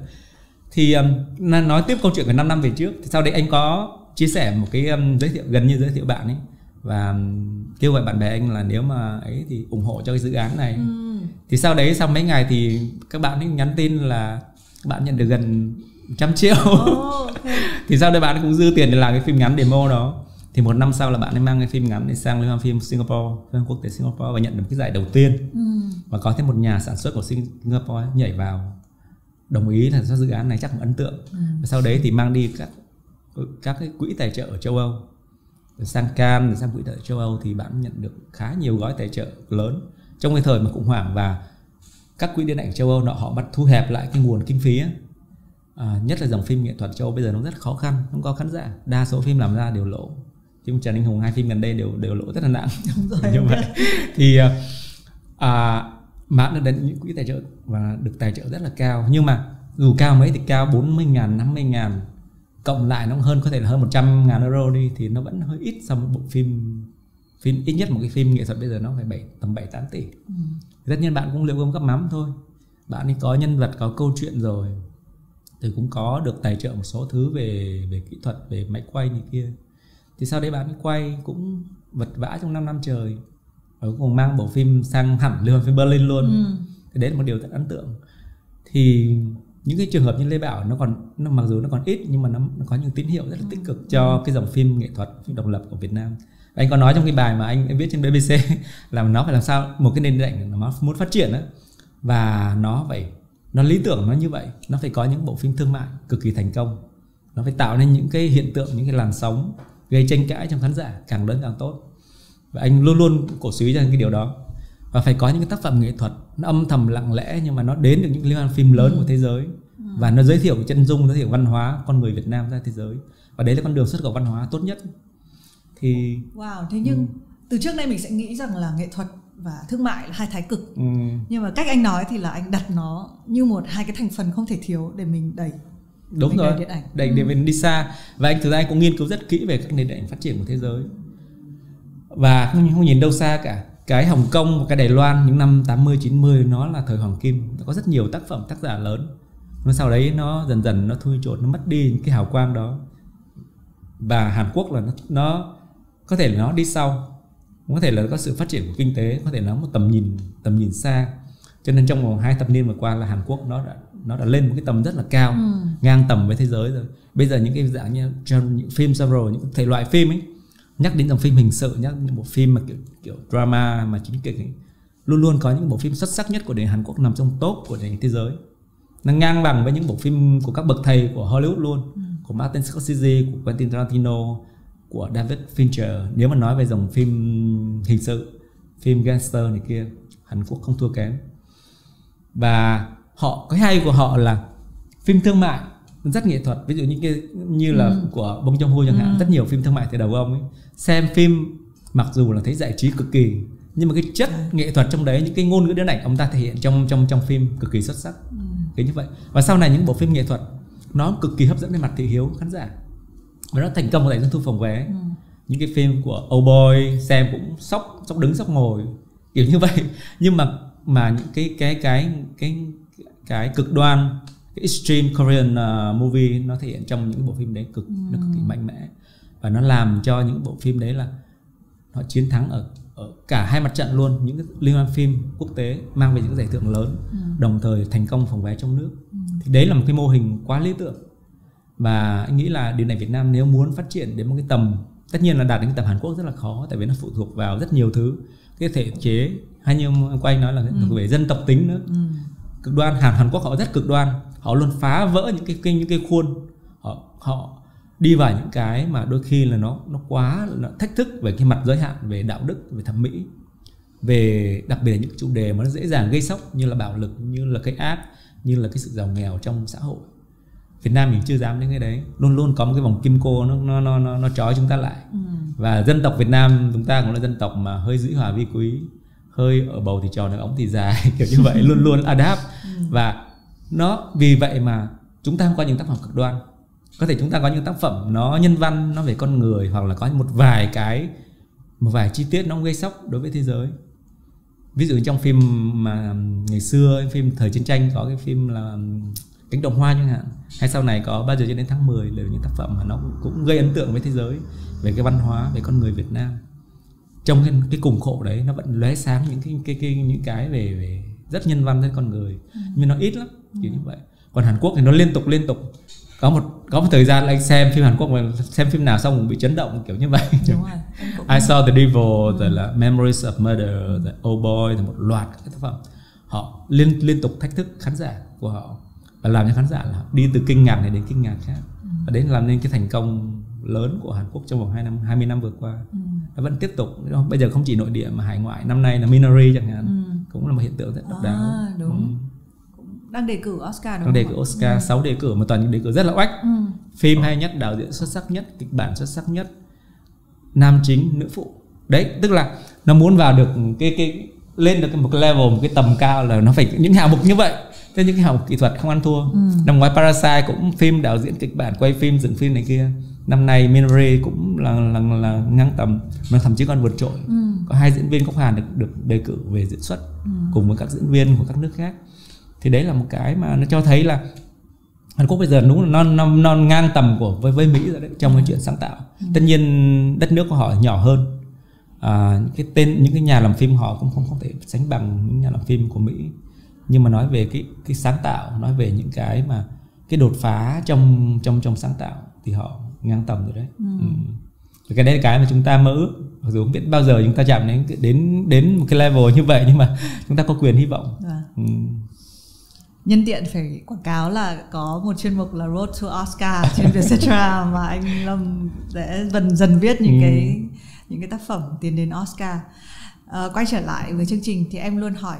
Thì nói tiếp câu chuyện của 5 năm về trước, thì sau đấy anh có chia sẻ một cái giới thiệu, gần như giới thiệu bạn ấy, và kêu gọi bạn bè anh là nếu mà ấy thì ủng hộ cho cái dự án này. Thì sau đấy, sau mấy ngày thì các bạn ấy nhắn tin là các bạn nhận được gần 100 triệu. Okay. Thì sau đấy bạn ấy cũng dư tiền để làm cái phim ngắn demo đó. Thì một năm sau là bạn ấy mang cái phim ngắn để sang liên hoan phim Singapore, liên hoan quốc tế Singapore, và nhận được cái giải đầu tiên. Và có thêm một nhà sản xuất của Singapore nhảy vào đồng ý là do dự án này chắc cũng ấn tượng. Và sau đấy thì mang đi các cái quỹ tài trợ ở châu Âu, rồi sang Cannes, rồi sang quỹ tài trợ châu Âu, thì bạn nhận được khá nhiều gói tài trợ lớn trong cái thời mà khủng hoảng, và các quỹ điện ảnh châu Âu họ bắt thu hẹp lại cái nguồn kinh phí ấy. Nhất là dòng phim nghệ thuật châu Âu bây giờ nó rất khó khăn, không có khán giả, đa số phim làm ra đều lỗ. Phim Trần Anh Hùng 2 phim gần đây đều lỗ rất là nặng. Như vậy thì bạn được đến những quỹ tài trợ và được tài trợ rất là cao, nhưng mà dù cao mấy thì cao 40.000, 50.000 cộng lại nó hơn, có thể là hơn 100.000 euro đi, thì nó vẫn hơi ít so với bộ phim ít nhất một cái phim nghệ thuật bây giờ nó phải tầm 7-8 tỷ. Tất nhiên bạn cũng liệu gom gấp mắm thôi, bạn ấy có nhân vật, có câu chuyện rồi, thì cũng có được tài trợ một số thứ về kỹ thuật, về máy quay này kia. Thì sau đấy bạn ấy quay cũng vật vã trong 5 năm trời, và cũng mang bộ phim sang hẳn liên hoan phim Berlin luôn. Thì đấy là một điều rất ấn tượng. Thì những cái trường hợp như Lê Bảo nó mặc dù nó còn ít, nhưng mà nó có những tín hiệu rất là tích cực cho cái dòng phim nghệ thuật, phim độc lập của Việt Nam. Anh có nói trong cái bài mà anh viết trên BBC là nó phải làm sao một cái nền điện ảnh nó muốn phát triển đó, và nó lý tưởng nó như vậy, nó phải có những bộ phim thương mại cực kỳ thành công, nó phải tạo nên những cái hiện tượng, những cái làn sóng gây tranh cãi trong khán giả càng lớn càng tốt. Và anh luôn luôn cổ suý cho cái điều đó. Và phải có những cái tác phẩm nghệ thuật nó âm thầm lặng lẽ, nhưng mà nó đến được những liên hoan phim lớn của thế giới, và nó giới thiệu chân dung, giới thiệu văn hóa con người Việt Nam ra thế giới, và đấy là con đường xuất khẩu văn hóa tốt nhất. Thì wow, thế nhưng từ trước đây mình sẽ nghĩ rằng là nghệ thuật và thương mại là hai thái cực. Nhưng mà cách anh nói thì là anh đặt nó như hai cái thành phần không thể thiếu để mình đẩy. Đúng rồi, điện ảnh. để mình đi xa. Và thực ra anh cũng nghiên cứu rất kỹ về các nền điện ảnh phát triển của thế giới, và không nhìn đâu xa cả. Cái Hồng Kông và cái Đài Loan những năm 80-90 nó là thời hoàng kim, có rất nhiều tác phẩm, tác giả lớn. Nhưng sau đấy nó dần dần nó thui chột, nó mất đi những cái hào quang đó. Và Hàn Quốc là nó có thể là nó đi sau, có thể là có sự phát triển của kinh tế, có thể nó một tầm nhìn xa. Cho nên trong vòng 2 thập niên vừa qua là Hàn Quốc nó đã lên một cái tầm rất là cao, ngang tầm với thế giới rồi. Bây giờ những cái dạng như trong những phim genre, những thể loại phim ấy, nhắc đến dòng phim hình sự, nhắc đến bộ phim mà kiểu drama mà chính kịch ấy, luôn luôn có những bộ phim xuất sắc nhất của nền Hàn Quốc nằm trong top của nền thế giới. Nó ngang bằng với những bộ phim của các bậc thầy của Hollywood luôn, của Martin Scorsese, của Quentin Tarantino, của David Fincher. Nếu mà nói về dòng phim hình sự, phim gangster này kia, Hàn Quốc không thua kém. Và cái hay của họ là phim thương mại rất nghệ thuật, ví dụ như là của Bong Joon-ho chẳng hạn, rất nhiều phim thương mại từ đầu ông ấy. Xem phim mặc dù là thấy giải trí cực kỳ, nhưng mà cái chất nghệ thuật trong đấy, những cái ngôn ngữ điện ảnh ông ta thể hiện trong phim cực kỳ xuất sắc. Kiểu như vậy. Và sau này những bộ phim nghệ thuật nó cực kỳ hấp dẫn về mặt thị hiếu khán giả, và nó thành công tại doanh thu phòng vé. Những cái phim của Old Boy xem cũng sốc đứng sốc ngồi kiểu như vậy. Nhưng mà những cái cực đoan, cái extreme Korean movie nó thể hiện trong những bộ phim đấy nó cực kỳ mạnh mẽ, và nó làm cho những bộ phim đấy là họ chiến thắng ở ở cả hai mặt trận luôn, những cái liên hoan phim quốc tế mang về những giải thưởng lớn, đồng thời thành công phòng vé trong nước. Thì đấy là một cái mô hình quá lý tưởng. Và anh nghĩ là điện ảnh Việt Nam nếu muốn phát triển đến một cái tầm, tất nhiên là đạt đến cái tầm Hàn Quốc rất là khó, tại vì nó phụ thuộc vào rất nhiều thứ, cái thể chế hay như của anh nói là thuộc về dân tộc tính nữa. Cực đoan, Hàn Quốc họ rất cực đoan, họ luôn phá vỡ những cái khuôn, họ đi vào những cái mà đôi khi là nó quá là thách thức về cái mặt giới hạn về đạo đức, về thẩm mỹ, về đặc biệt là những chủ đề mà nó dễ dàng gây sốc như là bạo lực, như là cái ác, như là cái sự giàu nghèo trong xã hội. Việt Nam mình chưa dám đến cái đấy, luôn luôn có một cái vòng kim cô nó trói chúng ta lại. Và dân tộc Việt Nam chúng ta cũng là dân tộc mà hơi dĩ hòa vi quý, hơi ở bầu thì tròn, ở ống thì dài, kiểu như vậy, luôn luôn adapt. Và nó vì vậy mà chúng ta không có những tác phẩm cực đoan. Có thể chúng ta có những tác phẩm nó nhân văn, nó về con người, hoặc là có một vài chi tiết nó gây sốc đối với thế giới. Ví dụ trong phim mà ngày xưa, phim thời chiến tranh có cái phim là Cánh Đồng Hoa chẳng hạn, hay sau này có Bao Giờ Cho Đến Tháng 10, đều những tác phẩm mà nó cũng gây ấn tượng với thế giới về cái văn hóa, về con người Việt Nam. Trong cái cùng khổ đấy nó vẫn lóe sáng những cái về rất nhân văn với con người, nhưng nó ít lắm kiểu như vậy. Còn Hàn Quốc thì nó liên tục có một thời gian là anh xem phim Hàn Quốc mà xem phim nào xong cũng bị chấn động kiểu như vậy. Đúng rồi. I Saw the Devil, rồi là Memories of Murder, rồi Oh Boy, rồi một loạt các tác phẩm họ liên tục thách thức khán giả của họ và làm cho khán giả là đi từ kinh ngạc này đến kinh ngạc khác. Và đấy làm nên cái thành công lớn của Hàn Quốc trong vòng 20 năm vừa qua. Nó vẫn tiếp tục, bây giờ không chỉ nội địa mà hải ngoại. Năm nay là Minari chẳng hạn, cũng là một hiện tượng rất độc đáo. Đúng. Đang đề cử Oscar đúng không? Đang đề cử Oscar, 6 đề cử mà toàn những đề cử rất là oách. Phim hay nhất, đạo diễn xuất sắc nhất, kịch bản xuất sắc nhất, nam chính, nữ phụ. Đấy, tức là nó muốn vào được cái lên được một cái level, một cái tầm cao là nó phải những hạng mục như vậy. Thế những cái hạng mục kỹ thuật không ăn thua. Năm ngoái Parasite cũng phim, đạo diễn, kịch bản, quay phim, dựng phim này kia. Năm nay Minari cũng là ngang tầm, mà thậm chí còn vượt trội. Có 2 diễn viên gốc Hàn được đề cử về diễn xuất cùng với các diễn viên của các nước khác. Thì đấy là một cái mà nó cho thấy là Hàn Quốc bây giờ đúng là nó ngang tầm với Mỹ rồi đấy, trong cái chuyện sáng tạo. Tất nhiên đất nước của họ nhỏ hơn, những cái nhà làm phim họ cũng không thể sánh bằng những nhà làm phim của Mỹ, nhưng mà nói về cái sáng tạo, nói về những cái mà cái đột phá trong sáng tạo thì họ ngang tầm rồi đấy. Cái đấy là cái mà chúng ta mơ ước, mặc dù không biết bao giờ chúng ta chạm đến một cái level như vậy, nhưng mà chúng ta có quyền hy vọng. Nhân tiện phải quảng cáo là có một chuyên mục là Road to Oscar trên Vietcetera mà anh Lâm sẽ dần viết những cái tác phẩm tiến đến Oscar. Quay trở lại với chương trình thì em luôn hỏi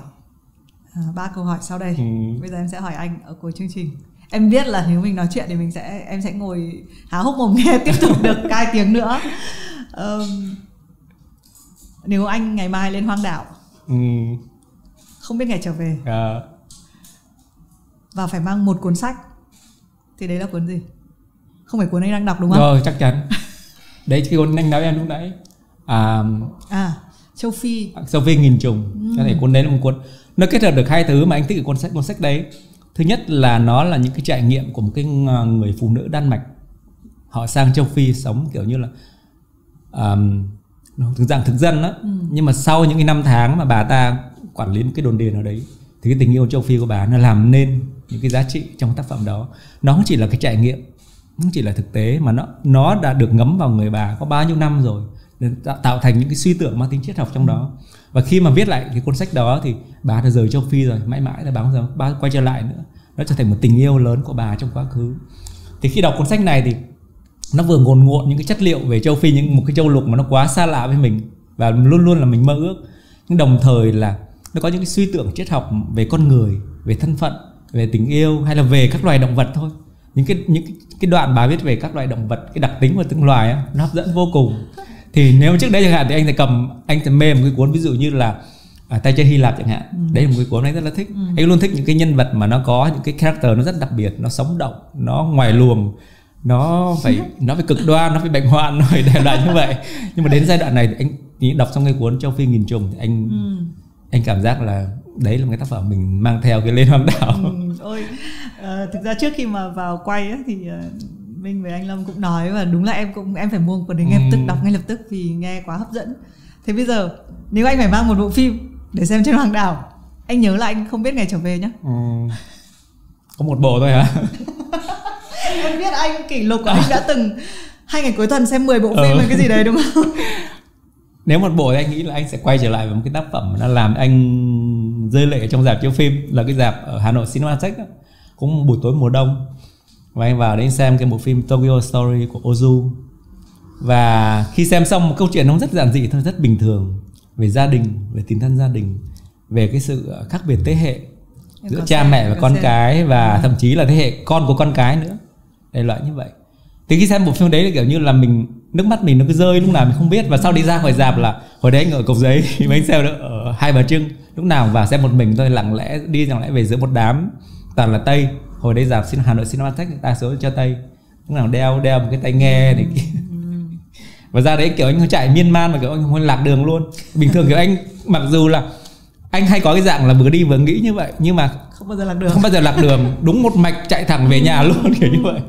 3 câu hỏi sau đây. Bây giờ em sẽ hỏi anh ở cuối chương trình. Em biết là nếu mình nói chuyện thì em sẽ ngồi há hốc mồm nghe tiếp tục được 2 tiếng nữa. Nếu anh ngày mai lên hoang đảo, không biết ngày trở về, và phải mang một cuốn sách, thì đấy là cuốn gì? Không phải cuốn anh đang đọc đúng không? Rồi, chắc chắn. Đấy cái cuốn anh nói em lúc nãy. Châu Phi nghìn trùng. Có thể cuốn đấy là một cuốn nó kết hợp được 2 thứ mà anh thích ở cuốn sách đấy. Thứ nhất là nó là những cái trải nghiệm của một cái người phụ nữ Đan Mạch, họ sang châu Phi sống kiểu như là thực dân đó. Nhưng mà sau những cái năm tháng mà bà ta quản lý một cái đồn điền ở đấy, thì cái tình yêu châu Phi của bà nó làm nên những cái giá trị trong tác phẩm đó. Nó không chỉ là cái trải nghiệm, không chỉ là thực tế, mà nó đã được ngấm vào người bà có bao nhiêu năm rồi, để tạo thành những cái suy tưởng mang tính triết học trong đó. Và khi mà viết lại cái cuốn sách đó thì bà đã rời châu Phi rồi, mãi mãi là bà quay trở lại nữa. Nó trở thành một tình yêu lớn của bà trong quá khứ. Thì khi đọc cuốn sách này thì nó vừa ngồn ngộn những cái chất liệu về châu Phi, một cái châu lục mà nó quá xa lạ với mình và luôn luôn là mình mơ ước, nhưng đồng thời là nó có những cái suy tưởng triết học về con người, về thân phận, về tình yêu, hay là về các loài động vật thôi. Những cái đoạn bà viết về các loài động vật, cái đặc tính của từng loài á, nó hấp dẫn vô cùng. Thì nếu trước đấy chẳng hạn thì anh sẽ mê một cái cuốn ví dụ như là Tay Chân Hy Lạp chẳng hạn. Đấy là một cái cuốn anh rất là thích. Anh luôn thích những cái nhân vật mà nó có những cái character nó rất đặc biệt, nó sống động, nó ngoài luồng, nó phải cực đoan, nó phải bệnh hoạn, nó phải đại loại như vậy. Nhưng mà đến giai đoạn này thì anh đọc xong cái cuốn Châu Phi nghìn trùng thì anh cảm giác là đấy là một cái tác phẩm mình mang theo cái lên hoang đảo. Thực ra trước khi mà vào quay ấy, thì Minh với anh Lâm cũng nói, và đúng là em phải mua một cuốn đấy ngay lập tức, đọc ngay lập tức vì nghe quá hấp dẫn. Thế bây giờ nếu anh phải mang một bộ phim để xem trên Hoàng Đảo, anh nhớ là anh không biết ngày trở về nhá. Có một bộ thôi hả? Em biết anh kỷ lục của anh đã từng 2 ngày cuối tuần xem 10 bộ phim hay cái gì đấy đúng không? Nếu một bộ thì anh nghĩ là anh sẽ quay trở lại với một cái tác phẩm mà nó làm anh rơi lệ trong rạp chiếu phim, là cái rạp ở Hà Nội Cinemathex đó. Cũng một buổi tối mùa đông, và anh vào đấy xem cái bộ phim Tokyo Story của Ozu. Và khi xem xong một câu chuyện nó rất giản dị thôi, rất bình thường, về gia đình, về tình thân gia đình, về cái sự khác biệt thế hệ giữa cha mẹ và con cái, và thậm chí là thế hệ con của con cái nữa, đại loại như vậy. Thì khi xem bộ phim đấy là kiểu như là mình, nước mắt mình nó cứ rơi lúc nào mình không biết. Và sau đi ra khỏi rạp là hồi đấy anh ở Cầu Giấy mà anh xem ở Hai Bà Trưng, lúc nào vào xem một mình thôi, lặng lẽ về giữa một đám toàn là Tây. Hồi đấy rạp Hà Nội Cinemathex đa số cho Tây, lúc nào đeo một cái tai nghe này kia. Và ra đấy kiểu anh chạy miên man mà kiểu anh không lạc đường luôn. Bình thường kiểu anh, mặc dù là anh hay có cái dạng là vừa đi vừa nghĩ như vậy, nhưng mà không bao giờ lạc đường, đúng một mạch chạy thẳng về nhà luôn kiểu như vậy.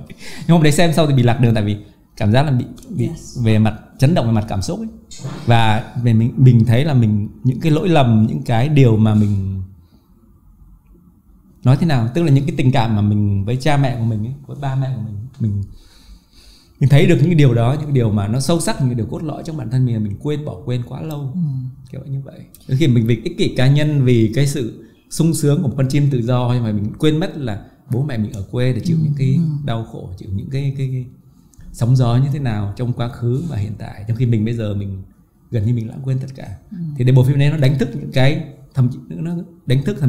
Nhưng hôm đấy xem sau thì bị lạc đường, tại vì cảm giác là bị về mặt chấn động, về mặt cảm xúc ấy. Và về mình thấy là mình, những cái lỗi lầm, những cái điều mà mình nói thế nào, tức là những cái tình cảm mà mình với cha mẹ của mình ấy, với ba mẹ của mình thấy được những cái điều đó, những cái điều mà nó sâu sắc, những cái điều cốt lõi trong bản thân mình, mình bỏ quên quá lâu, kiểu như vậy. Đôi khi mình vì ích kỷ cá nhân, vì cái sự sung sướng của một con chim tự do, nhưng mà mình quên mất là bố mẹ mình ở quê để chịu những cái đau khổ, chịu những cái sóng gió như thế nào trong quá khứ và hiện tại, trong khi mình bây giờ mình gần như mình lãng quên tất cả. Thì để bộ phim này nó đánh thức những cái, thậm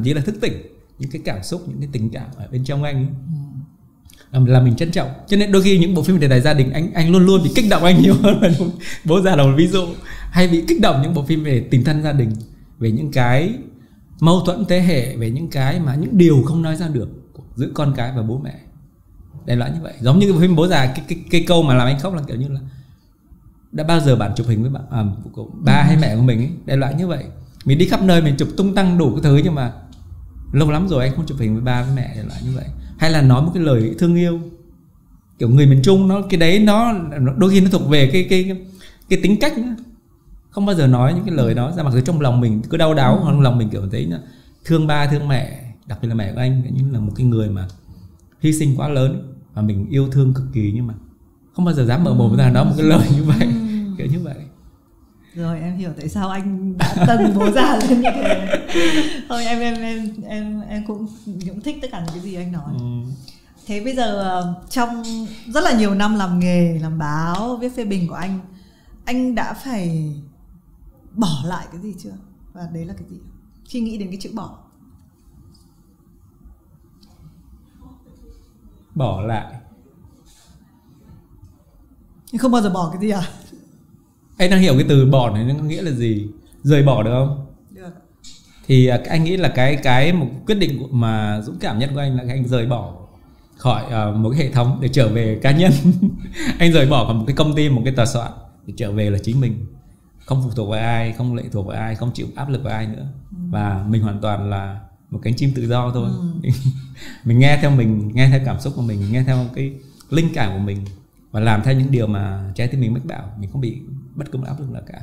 chí là thức tỉnh những cái cảm xúc, những cái tình cảm ở bên trong anh ấy. Là mình trân trọng. Cho nên đôi khi những bộ phim đề tài gia đình anh luôn luôn bị kích động anh nhiều hơn. Bố già là một ví dụ, hay bị kích động những bộ phim về tình thân gia đình, về những cái mâu thuẫn thế hệ, về những cái mà những điều không nói ra được giữa con cái và bố mẹ, đại loại như vậy. Giống như cái phim Bố Già, cái câu mà làm anh khóc là kiểu như là đã bao giờ bạn chụp hình với ba hay mẹ của mình ấy, đại loại như vậy. Mình đi khắp nơi mình chụp tung tăng đủ cái thứ, nhưng mà lâu lắm rồi anh không chụp hình với ba với mẹ, đại loại như vậy. Hay là nói một cái lời thương yêu, kiểu người miền Trung nó cái đấy nó đôi khi nó thuộc về cái tính cách nữa. Không bao giờ nói những cái lời đó ra, mặc dù trong lòng mình cứ đau đáu, trong lòng mình kiểu thấy là thương ba thương mẹ, đặc biệt là mẹ của anh như là một cái người mà hy sinh quá lớn và mình yêu thương cực kỳ, nhưng mà không bao giờ dám mở mồm ra nói một cái lời như vậy, kiểu như vậy. Rồi em hiểu tại sao anh đã tâng Bố Già lên như thế. Thôi em cũng thích tất cả những cái gì anh nói. Thế bây giờ trong rất là nhiều năm làm nghề, làm báo, viết phê bình của anh đã phải bỏ lại cái gì chưa? Và đấy là cái gì? Khi nghĩ đến cái chữ bỏ. Bỏ lại. Nhưng không bao giờ bỏ cái gì à? Anh đang hiểu cái từ bỏ này nó nghĩa là gì? Rời bỏ được không? Được. Thì anh nghĩ là cái một quyết định mà dũng cảm nhất của anh là anh rời bỏ khỏi một cái hệ thống để trở về cá nhân. Anh rời bỏ khỏi một cái công ty, một cái tòa soạn để trở về là chính mình, không phụ thuộc vào ai, không lệ thuộc vào ai, không chịu áp lực vào ai nữa. Và mình hoàn toàn là một cánh chim tự do thôi. Mình nghe theo cảm xúc của mình, nghe theo cái linh cảm của mình, và làm theo những điều mà trái tim mình mách bảo. Mình không bị bất cứ một áp lực nào cả.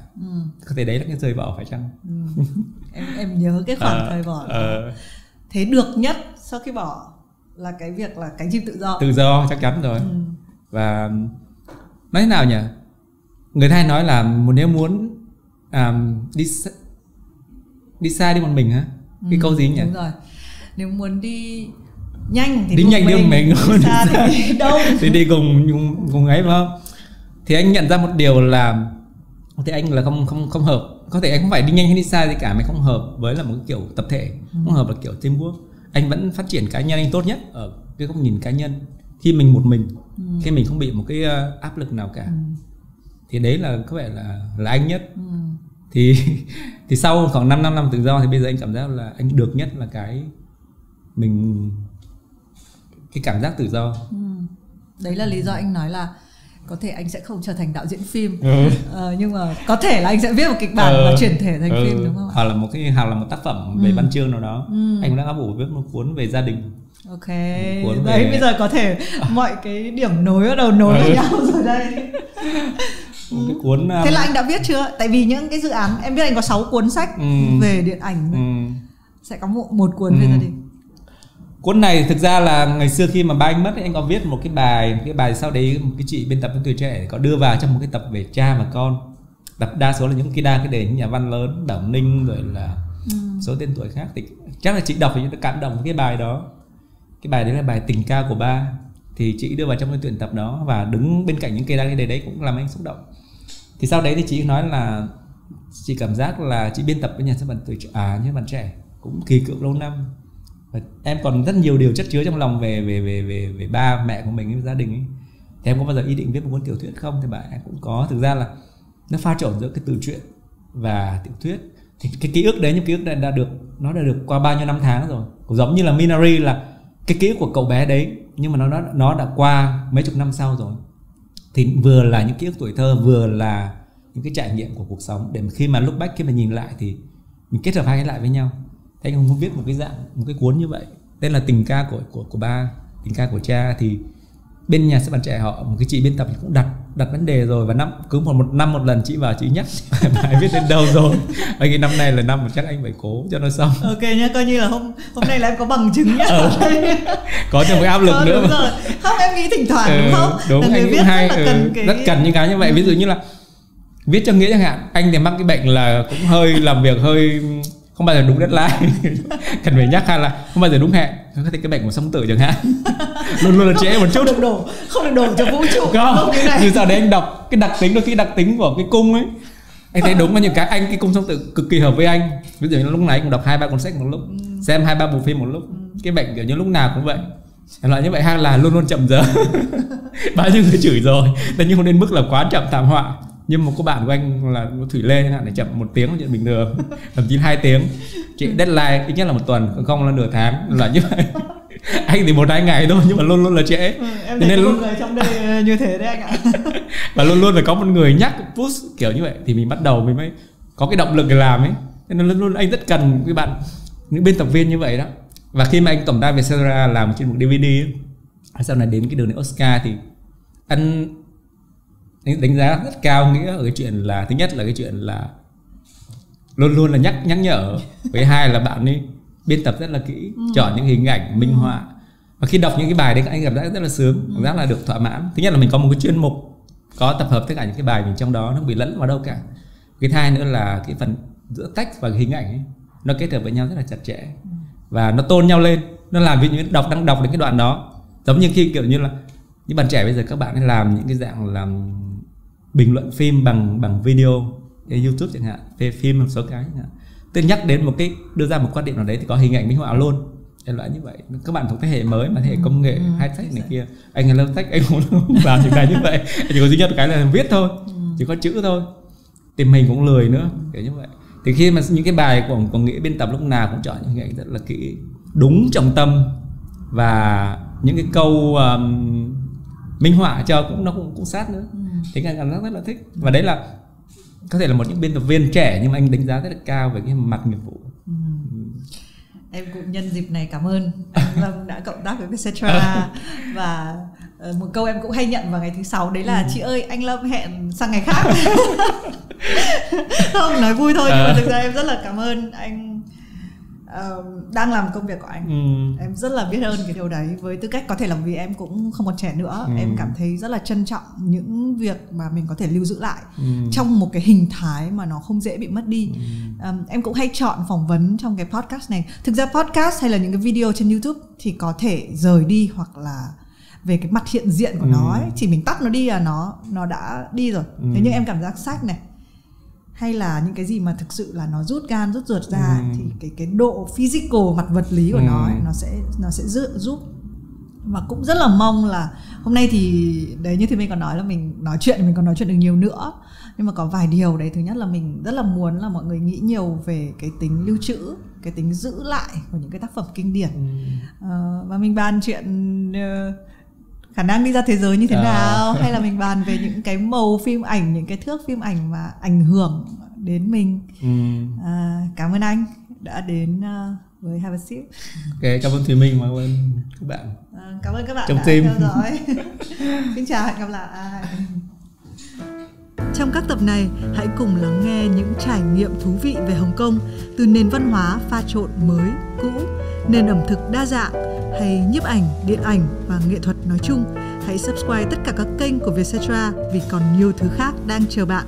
Có thể đấy là cái rời bỏ phải chăng? Em nhớ cái khoảng thời bỏ. Thế được nhất sau khi bỏ là cái việc là cánh chim tự do. Tự do chắc chắn rồi. Và nói thế nào nhỉ? Người ta hay nói là nếu muốn đi xa đi một mình hả? Cái câu gì nhỉ? Đúng rồi. Nếu muốn đi nhanh thì đi nhanh đi một mình, đi xa thì đi đâu? Thì đi cùng ấy phải không? Thì anh nhận ra một điều là thì anh là không hợp. Có thể anh không phải đi nhanh hay đi xa gì cả, mà không hợp với là một cái kiểu tập thể, không hợp là kiểu teamwork. Anh vẫn phát triển cá nhân anh tốt nhất ở cái góc nhìn cá nhân, khi mình một mình, khi mình không bị một cái áp lực nào cả. Thì đấy là có vẻ là anh nhất. Thì sau khoảng 5 năm làm tự do thì bây giờ anh cảm giác là anh được nhất là cái cảm giác tự do. Đấy là lý do anh nói là có thể anh sẽ không trở thành đạo diễn phim, nhưng mà có thể là anh sẽ viết một kịch bản và chuyển thể thành phim, đúng không? Hoặc là một tác phẩm về văn chương nào đó. Anh đã áp ủ viết một cuốn về gia đình. Ok, đấy bây giờ có thể mọi cái điểm nối bắt đầu nối với nhau rồi đây. một cái cuốn. Thế là anh đã viết chưa? Tại vì những cái dự án em biết anh có 6 cuốn sách về điện ảnh, sẽ có một cuốn về gia đình. Cuốn này thực ra là ngày xưa khi mà ba anh mất anh có viết một cái bài sau đấy một cái chị biên tập với Tuổi Trẻ có đưa vào trong một cái tập về cha và con. Đa số là những cái đề những nhà văn lớn, Đảo Ninh rồi là số tên tuổi khác, thì chắc là chị đọc thì nó cảm động với cái bài đó. Cái bài đấy là bài Tình Ca của Ba, thì chị đưa vào trong cái tuyển tập đó và đứng bên cạnh những cái đề đấy cũng làm anh xúc động. Thì sau đấy thì chị nói là chị cảm giác là chị biên tập với nhà xuất bản Nhà Văn Trẻ cũng kỳ cựu lâu năm, và em còn rất nhiều điều chất chứa trong lòng về ba mẹ của mình, với gia đình ấy. Thì em có bao giờ ý định viết một cuốn tiểu thuyết không? Thì bạn em cũng có. Thực ra là nó pha trộn giữa cái từ truyện và tiểu thuyết. Thì cái ký ức đấy, những ký ức đã được qua bao nhiêu năm tháng rồi. Cũng giống như là Minari là cái ký ức của cậu bé đấy, nhưng mà nó đã qua mấy chục năm sau rồi. Thì vừa là những ký ức tuổi thơ, vừa là những cái trải nghiệm của cuộc sống, để mà khi mà look back, khi mà nhìn lại thì mình kết hợp hai cái lại với nhau. Thế anh muốn viết một cái cuốn như vậy, tên là Tình Ca của Ba, Tình Ca của Cha. Thì bên nhà xuất bản Trẻ họ, một cái chị biên tập cũng đặt vấn đề rồi, và cứ một năm một lần chị vào chị nhắc bài viết đến đâu rồi. Và cái năm nay là năm mà chắc anh phải cố cho nó xong. Ok nhá, coi như là hôm nay là em có bằng chứng nhá. Có thêm cái áp lực nữa. Đúng rồi. Không, em nghĩ thỉnh thoảng đúng không? Đúng, là anh cũng hay rất cần những cái như vậy. Ví dụ như là viết cho Nghĩa chẳng hạn, anh thì mắc cái bệnh là cũng hơi làm việc hơi không bao giờ đúng deadline, cần phải nhắc, hay là không bao giờ đúng hẹn. Có thể cái bệnh của Song Tử chẳng hạn, luôn là trễ một chút, không được đổ cho vũ trụ. Không, như giờ đấy anh đọc cái đặc tính của cái cung ấy, anh thấy đúng có những cái cung Song Tử cực kỳ hợp với anh. Ví dụ như lúc này anh cũng đọc 2-3 cuốn sách một lúc, xem 2-3 bộ phim một lúc. Cái bệnh kiểu như lúc nào cũng vậy, loại như vậy, hay là luôn chậm giờ. Bao nhiêu người chửi rồi, nhưng không đến mức là quá chậm thảm họa. Nhưng một cô bạn của anh là Thủy Lê chẳng hạn, để chậm 1 tiếng là chuyện bình thường, thậm chí 2 tiếng. Chị deadline ít nhất là 1 tuần, không là nửa tháng, là như vậy. Anh thì 1-2 ngày thôi, nhưng mà luôn là trễ. Em thấy một người trong đây như thế đấy anh ạ. Và luôn phải có một người nhắc, push kiểu như vậy, thì mình bắt đầu mình mới có cái động lực để làm ấy. Nên luôn anh rất cần các bạn, những biên tập viên như vậy đó. Và khi mà anh tổng đài về Vietcetera làm trên một DVD ấy, sau này đến cái đường này Oscar, thì anh đánh giá rất cao Nghĩa ở cái chuyện là, thứ nhất là cái chuyện là luôn là nhắc nhở, với hai là bạn ấy biên tập rất là kỹ, chọn những hình ảnh minh họa, và khi đọc những cái bài đấy anh cảm giác rất là sướng, cảm giác là được thỏa mãn. Thứ nhất là mình có một cái chuyên mục có tập hợp tất cả những cái bài mình trong đó, nó không bị lẫn vào đâu cả. Cái thứ hai nữa là cái phần giữa text và hình ảnh ấy, nó kết hợp với nhau rất là chặt chẽ, và nó tôn nhau lên. Nó làm ví dụ như đang đọc đến cái đoạn đó, giống như khi kiểu như là những bạn trẻ bây giờ các bạn ấy làm những cái dạng làm bình luận phim bằng video YouTube chẳng hạn, về phim một số cái chẳng hạn, tôi nhắc đến một cái, đưa ra một quan điểm nào đấy thì có hình ảnh minh họa luôn. Em loại như vậy, các bạn thuộc thế hệ mới mà, thế hệ công nghệ, high tech này kia. Anh là low tech, anh không làm những cái như vậy. Anh chỉ có duy nhất cái là viết thôi, chỉ có chữ thôi, tìm hình cũng lười nữa, kiểu như vậy. Thì khi mà những cái bài của Nghĩa biên tập lúc nào cũng chọn những hình ảnh rất là kỹ, đúng trọng tâm, và những cái câu minh họa cho nó cũng sát nữa. Thì anh cảm giác rất là thích. Và đấy là có thể là một những biên tập viên trẻ, nhưng mà anh đánh giá rất là cao về cái mặt nghiệp vụ. Em cũng nhân dịp này cảm ơn anh Lâm đã cộng tác với Vietcetera. Và một câu em cũng hay nhận vào ngày thứ 6 đấy là chị ơi anh Lâm hẹn sang ngày khác. Không, nói vui thôi, nhưng mà thực ra em rất là cảm ơn anh đang làm công việc của anh. Em rất là biết ơn cái điều đấy. Với tư cách có thể là vì em cũng không còn trẻ nữa, em cảm thấy rất là trân trọng những việc mà mình có thể lưu giữ lại trong một cái hình thái mà nó không dễ bị mất đi. Em cũng hay chọn phỏng vấn trong cái podcast này. Thực ra podcast hay là những cái video trên YouTube thì có thể rời đi, hoặc là về cái mặt hiện diện của nó ấy, chỉ mình tắt nó đi là nó đã đi rồi. Thế nhưng em cảm giác sách này, hay là những cái gì mà thực sự là nó rút gan rút ruột ra, thì cái độ physical, mặt vật lý của nó ấy, nó sẽ giúp. Và cũng rất là mong là hôm nay thì đấy, như thì mình còn nói là mình còn nói chuyện được nhiều nữa, nhưng mà có vài điều đấy. Thứ nhất là mình rất là muốn là mọi người nghĩ nhiều về cái tính lưu trữ, cái tính giữ lại của những cái tác phẩm kinh điển. Và mình bàn chuyện khả năng đi ra thế giới như thế nào, hay là mình bàn về những cái màu phim ảnh, những cái thước phim ảnh mà ảnh hưởng đến mình. Cảm ơn anh đã đến với Have a Sip. Ok, cảm ơn Thùy Minh, cảm ơn các bạn. Cảm ơn các bạn trong đã team theo dõi. Xin chào, hẹn gặp lại. Trong các tập này, hãy cùng lắng nghe những trải nghiệm thú vị về Hồng Kông, từ nền văn hóa pha trộn mới, cũ, nền ẩm thực đa dạng, hay nhiếp ảnh, điện ảnh và nghệ thuật nói chung. Hãy subscribe tất cả các kênh của Vietcetera vì còn nhiều thứ khác đang chờ bạn.